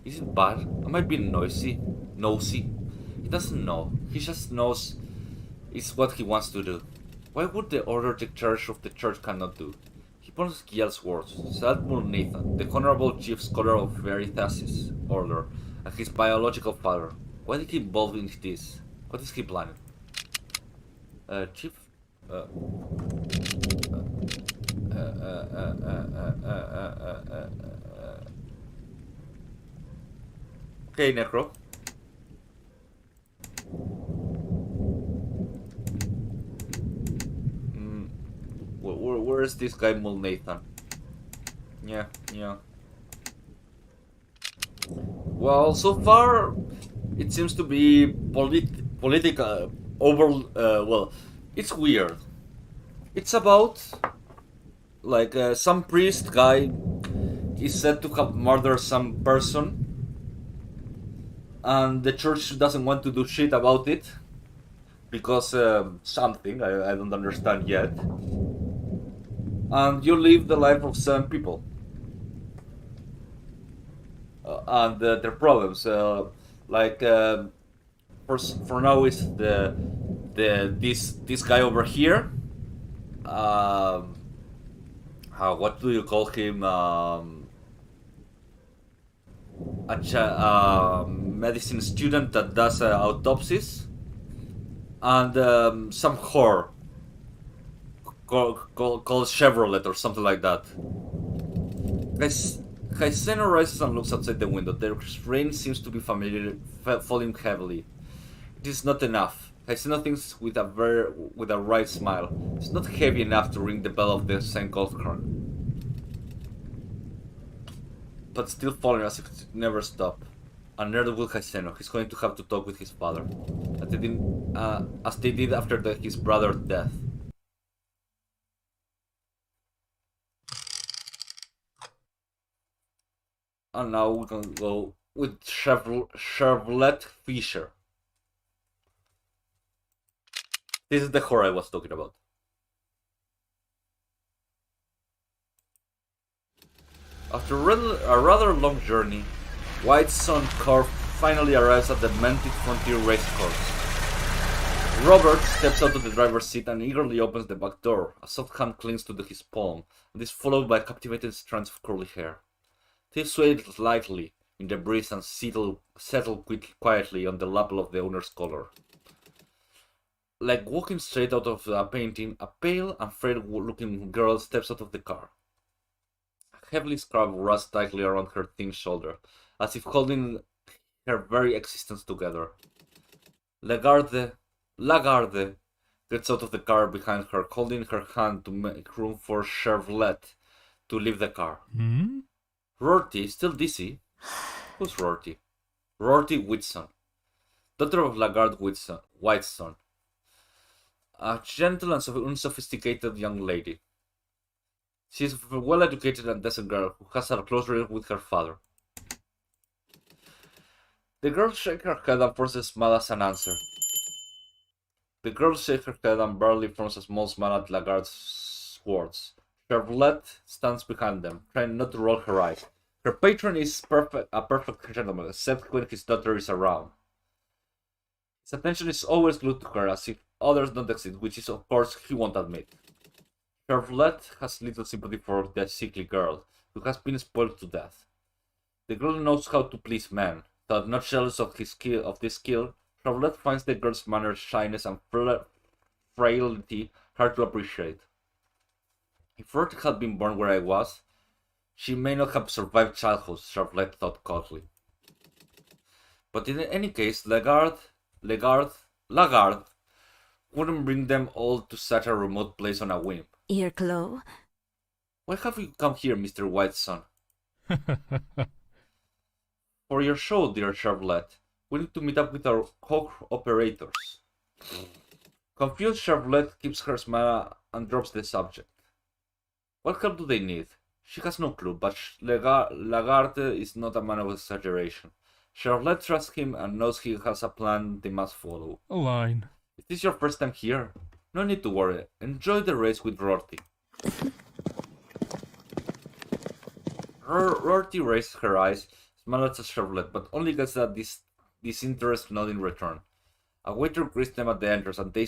Is it bad? Am I being nosy? He doesn't know. He just knows it's what he wants to do. Why would the Order take charge of the church cannot do? He ponders Giel's words. Sadmul Nathan, the honorable chief scholar of Veritasis Order, and his biological father. Why did he involve in this? What is he planning? Chief? Okay, Necro. Where is this guy Mulnathan? Yeah. Well, so far it seems to be political well, it's weird. It's about like some priest guy is said to have murdered some person, and the church doesn't want to do shit about it because something I don't understand yet. And you live the life of 7 people and their problems. Like for now is this guy over here. What do you call him? Medicine student that does autopsies, and some whore called Chevrolet or something like that. Kaiseno rises and looks outside the window. The rain seems to be falling heavily. It is not enough. Haiseno thinks with a right smile. It's not heavy enough to ring the bell of the St.Godhrkar, but still falling as if it never stop. And neither will Haiseno. He's going to have to talk with his father, as they did after his brother's death. And now we can go with Chevrolet Fisher. This is the horror I was talking about. After a rather long journey, White's son Carr finally arrives at the Mentic Frontier Racecourse. Robert steps out of the driver's seat and eagerly opens the back door. A soft hand clings to his palm, and is followed by captivating strands of curly hair. They sway lightly in the breeze and settle quietly on the lapel of the owner's collar. Like walking straight out of a painting, a pale and frail-looking girl steps out of the car. A heavily scarf wraps tightly around her thin shoulder, as if holding her very existence together. Lagarde gets out of the car behind her, holding her hand to make room for Chevrolet to leave the car. Rorty, still dizzy. Who's Rorty? Rorty Whitson, daughter of Lagarde White's son. A gentle and unsophisticated young lady. She is a well-educated and decent girl who has a close relationship with her father. The girl shakes her head and forces a smile as an answer. The girl shakes her head and barely forms a small smile at Lagarde's words. Chevrolet stands behind them, trying not to roll her eyes. Her patron is a perfect gentleman, except when his daughter is around. His attention is always glued to her, as if others don't exist, which is, of course, he won't admit. Chevrolet has little sympathy for the sickly girl, who has been spoiled to death. The girl knows how to please men, though not jealous of this skill. Chevrolet finds the girl's manners, shyness, and frailty hard to appreciate. If Rorty had been born where I was, she may not have survived childhood, Chevrolet thought coldly. But in any case, Lagarde wouldn't bring them all to such a remote place on a whim. Earclaw? Why have you come here, Mr. White's son? For your show, dear Chevrolet, we need to meet up with our co-operators. Confused, Chevrolet keeps her smile and drops the subject. What help do they need? She has no clue, but Lagarde is not a man of exaggeration. Chevrolet trusts him and knows he has a plan they must follow. A line. Is this your first time here? No need to worry. Enjoy the race with Rorty. Rorty raises her eyes, smiles at Chevrolet, but only gets a disinterested nod in return. A waiter greets them at the entrance, and they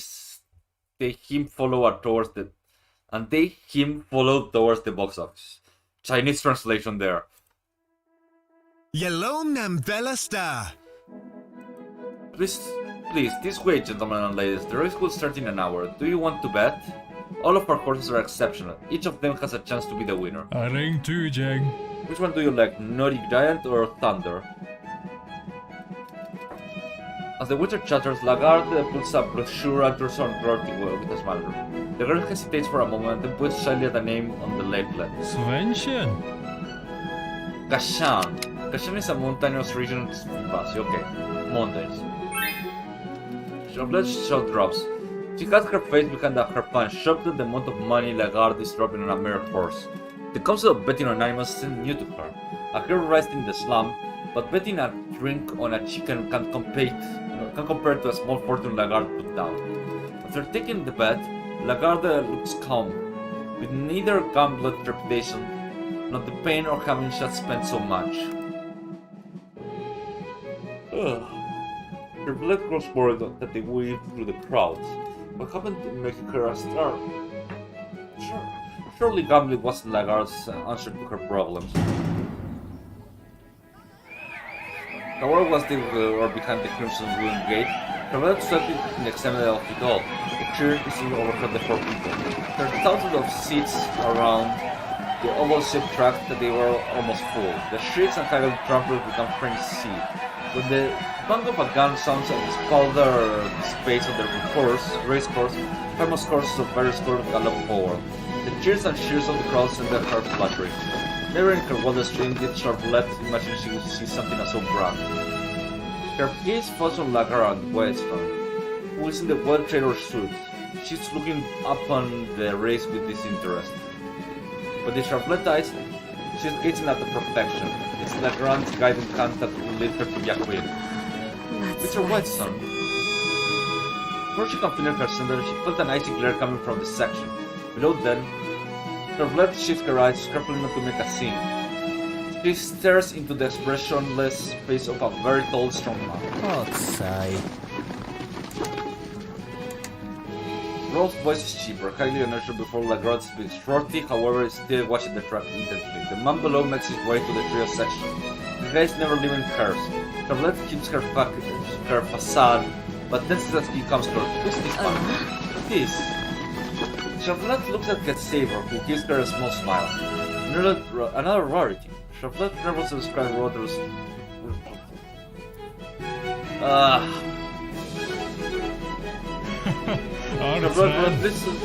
him follow towards the box office. Chinese translation there. Yellow Nambella Star. Please, this way, gentlemen and ladies. The race will start in an hour. Do you want to bet? All of our horses are exceptional. Each of them has a chance to be the winner. A ring too, Jeng. Which one do you like, Naughty Giant or Thunder? As the waiter chatters, Lagarde pulls a brochure and turns on Rorty with a smile. The girl hesitates for a moment and points shyly at a name on the label. Svenchen. Kashan. Kashan is a mountainous region of Spasi. Okay, mountains. Chevrolet's jaw drops. She has her face behind her punch, shocked at the amount of money Lagarde is dropping on a mere horse. The concept of betting on animals isn't new to her. A girl raised in the slum, but betting a drink on a chicken can compare to a small fortune Lagarde put down. After taking the bet, Lagarde looks calm, with neither gambler's reputation, nor the pain of having just spent so much. Her blood grows worried that they weave through the crowds. What happened to making her a star? Surely gambling wasn't Lagarde's answer to her problems. The world was behind the crimson wooden gate. Chevrolet stood in the extent of it all. The cheering is overheard the four people. There are thousands of seats around The oval-shaped track that they were almost full. The shrieks and haggled tramplers become frenzy. When the bang of a gun sounds and scalded space on the race course, famous courses of various colors gallop forward. The cheers and cheers of the crowd send their heart fluttering. Never in her wildest dream did Charlotte imagine she would see something so grand. Her gaze falls on Lagar and Weston, who is in the well-trained suit. She's looking upon the race with disinterest. But the Charlotte eyes, she's gazing at the perfection. It's Lagrand's guiding hand that will lead her to be a queen. Mr. Weston. Before she can finish her sentence, she felt an icy glare coming from the section. Below them, Charlotte shifts her eyes, carefully not to make a scene. She stares into the expressionless face of a very tall, strong man. Outside. Rolf's voice is cheaper, highly unusual before Lagarde speaks. Rorty, however, is still watching the track intently. The man below makes his way to the trio section. The guys never leaving hers. Charlotte keeps her facade, but then as he comes close, who's this man? This. Charlotte looks at Getsaver, who gives her a small smile. Another rarity. Charlotte nervously describes Roder's... Charlotte, listen.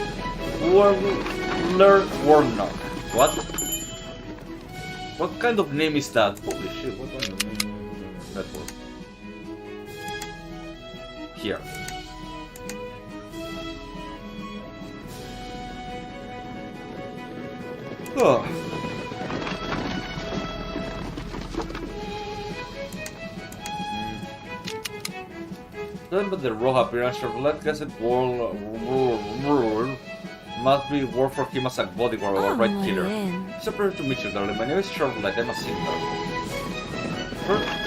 Warnock. What? What kind of name is that? Holy shit, what kind of name is that for? Here. Oh. Then but the raw appearance of Let's world must be war for him as a bodyguard or right killer. It's a pleasure to meet you, darling. My name is Charlotte, I'm a singer.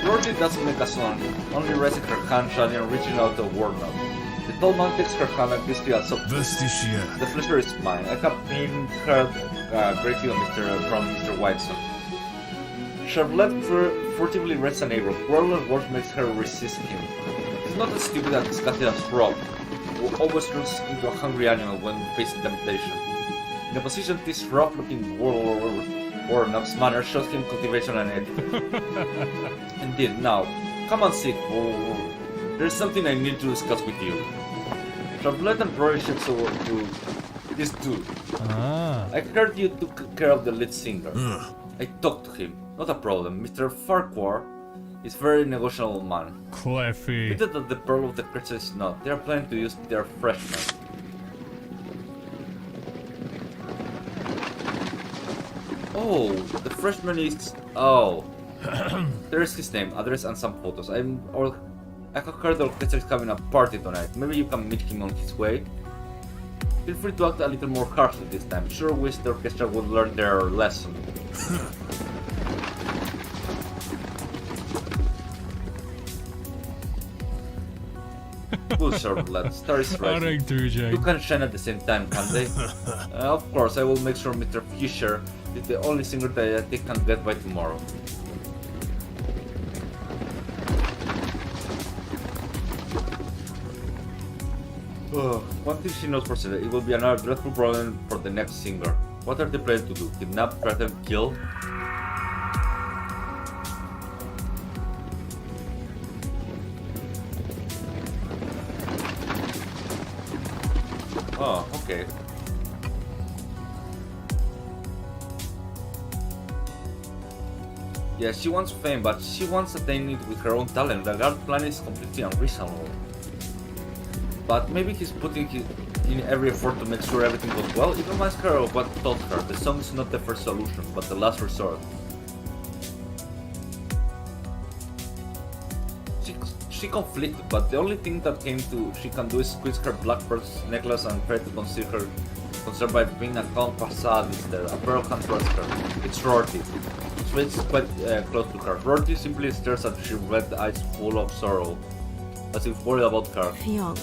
Rory doesn't make a song, only raising her hand, shining and reaching out to Warnock. The tall man takes her hand and gives her a soft Vestigia. The pleasure is mine. I have been heard greatly on from Mr. Whiteson. Charlotte furtively reads a neighbor. Warlock's words makes her resist him. He's not as stupid and disgusted as Rob, who always turns into a hungry animal when facing temptation. In opposition, this rough-looking Warnock's manner shows him cultivation and etiquette. Indeed, now, come and sit. There's something I need to discuss with you. Charlotte and Rory shifts over to this dude. I heard you took care of the lead singer. I talked to him. Not a problem. Mr. Farquhar is a very negotiable man. Cleffy. Pity that the Pearl of the Crystal is not. They are planning to use their freshmen. Oh, the freshman is... Oh. There is his name, address, and some photos. I have heard the orchestra is having a party tonight. Maybe you can meet him on his way. Feel free to act a little more harshly this time. Sure wish the orchestra would learn their lesson. Good, Charlotte. Star is rising. You can shine at the same time, can't they? Of course, I will make sure Mr. Fisher is the only singer that they can get by tomorrow. One thing she knows for certain, it will be another dreadful problem for the next singer. What are they planning to do? Kidnap, threaten, kill? Oh, okay. Yeah, she wants fame, but she wants to attain it with her own talent. The guard plan is completely unreasonable. But maybe he's putting in every effort to make sure everything goes well. It reminds her of what taught her. The song is not the first solution, but the last resort. She conflicted, but the only thing that she can do is squeeze her black pearl necklace and try to conceal by being a calm facade instead. A pearl can't trust her. It's Rorty. It's quite close to her. Rorty simply stares at her red eyes full of sorrow, as if worried about her. Young.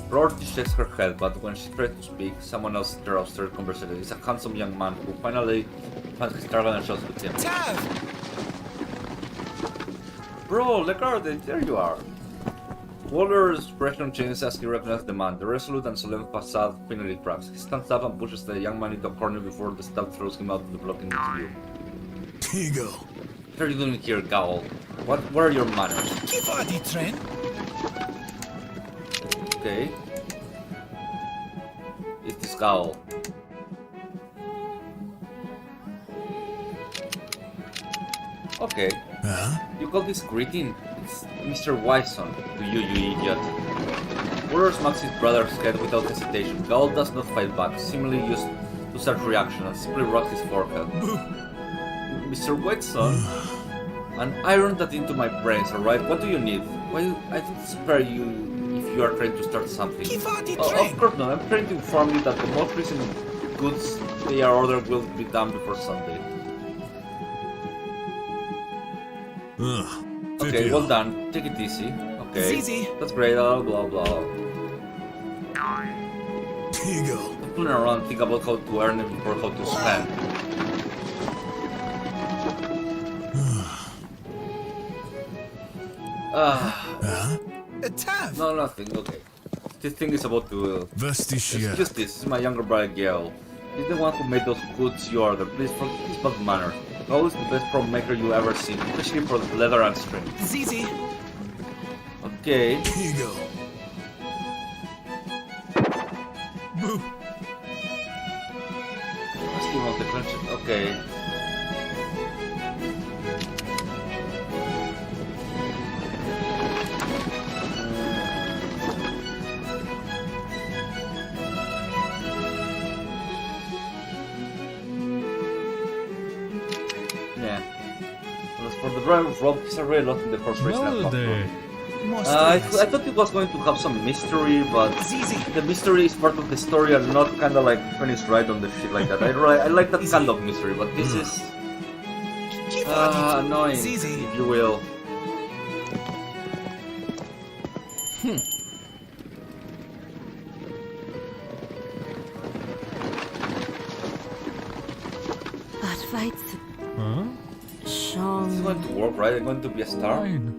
Rorty shakes her head, but when she tries to speak, someone else interrupts their conversation. It's a handsome young man who finally finds his target and shots with him. Tav! Bro, Lagarde, there you are. Waller's expression changes as he recognizes the man. The resolute and solemn facade finally cracks. He stands up and pushes the young man into a corner before the staff throws him out of the blocking his view. Here you go. What are you doing here, Gaul? What are your manners? Give Adi Trent. Okay. It's this Gaul. Okay. Huh? You call this greeting? It's Mr. Wyson to you, you idiot. Waller smacks his brother's head without hesitation. Gaul does not fight back, seemingly used to such reaction, and simply rocks his forehead. Mr. Wyson? And iron that into my brains, alright? What do you need? Why, I didn't spare you if you are trying to start something. Give Adi Oh, Trent. of course not. I'm trying to inform you that the most recent goods they are ordered will be done before Sunday. Okay, well done. Take it easy. Okay. Easy. That's great. Blah blah blah. Here you go. Don't fool around. Think about how to earn it before how to spend. Huh? A tab. No, nothing. Okay. This thing is about to. Vestige. Excuse this. This is my younger brother, Gail. He's the one who made those goods you ordered. Please, for his bad manners. Gail is the best prom maker you ever seen, especially for leather and string. Easy. Okay. Here you go. Boo. Still want the crunch. Okay. Yeah. As for the driver of Rob, he's already lost in the horse race. Well, there. I thought it was going to have some mystery, but the mystery is part of the story and not kind of like finished right on the shit like that. I like that kind of mystery, but this is annoying, if you will. That fights. Huh? It's Sean. going to work, right? I'm going to be a star. Fine.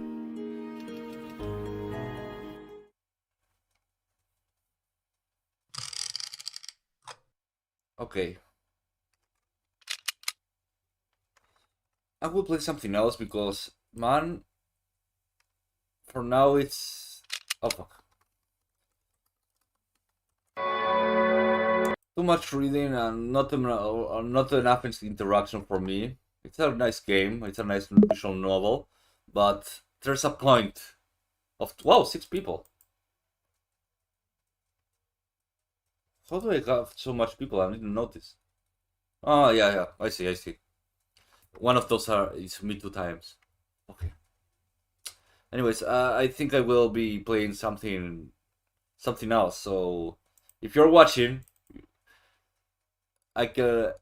Okay. I will play something else because, man, for now it's... Oh, fuck. Too much reading and not enough interaction for me. It's a nice game, it's a nice visual novel, but there's a point of... Wow, 6 people. How do I have so much people? I didn't notice. Oh, yeah, I see. One of those is me 2 times. Okay. Anyways, I think I will be playing something else. So, if you're watching, I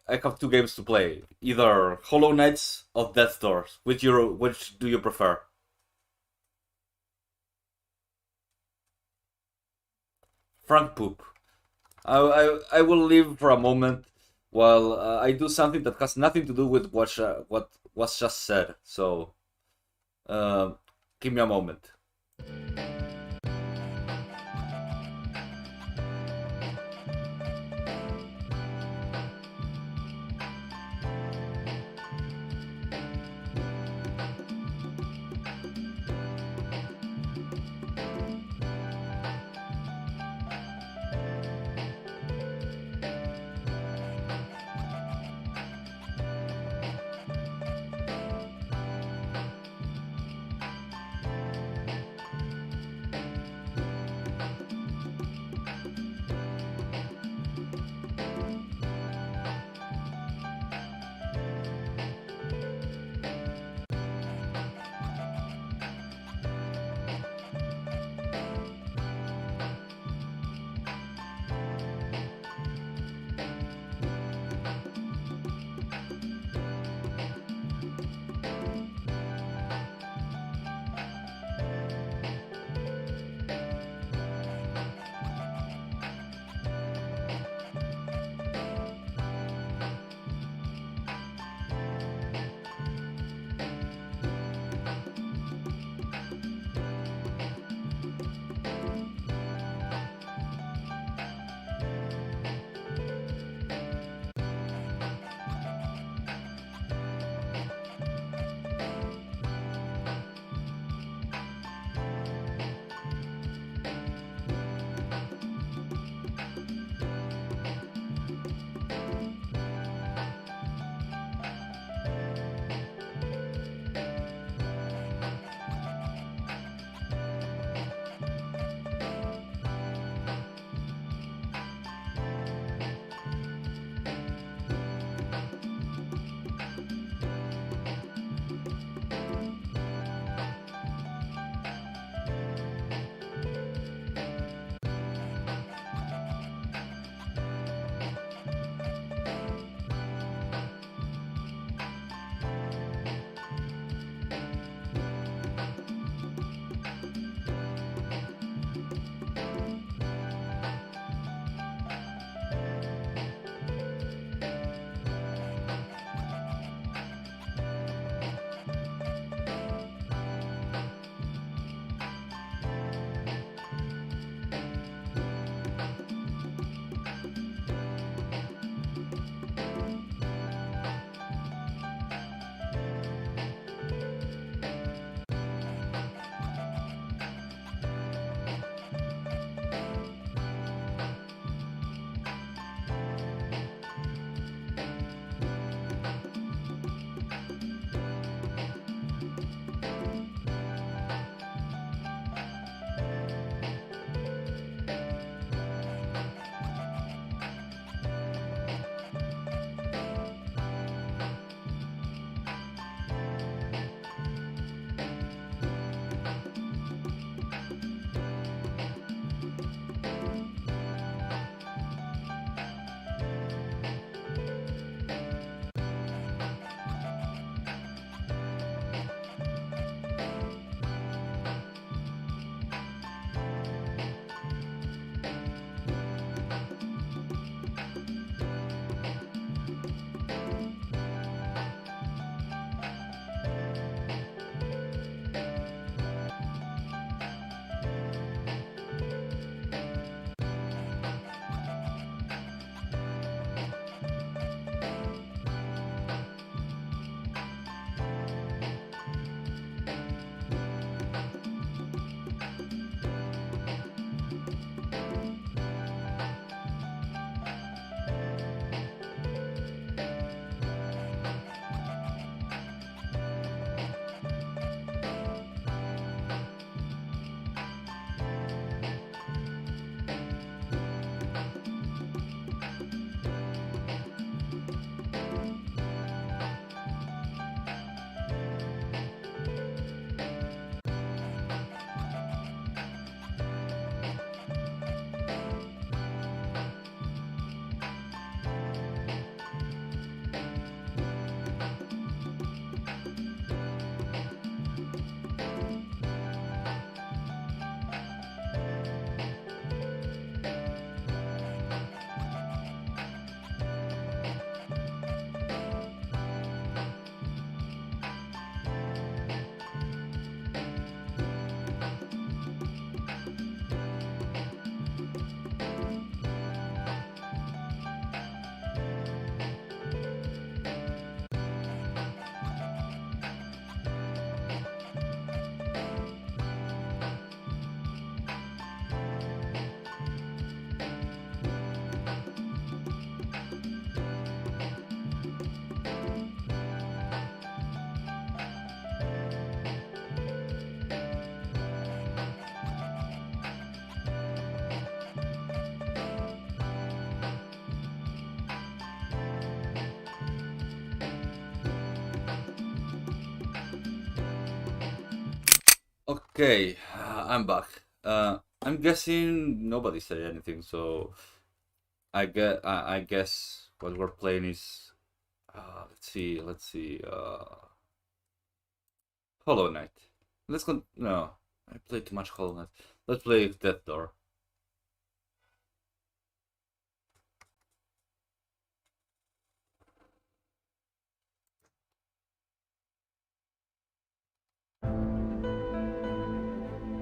have 2 games to play. Either Hollow Knights or Death Doors. Which do you prefer? Frank Poop. I will leave for a moment while I do something that has nothing to do with what was just said. So, give me a moment. Okay, I'm back. I'm guessing nobody said anything, so I guess what we're playing is let's see Hollow Knight. No, I played too much Hollow Knight. Let's play Death Door.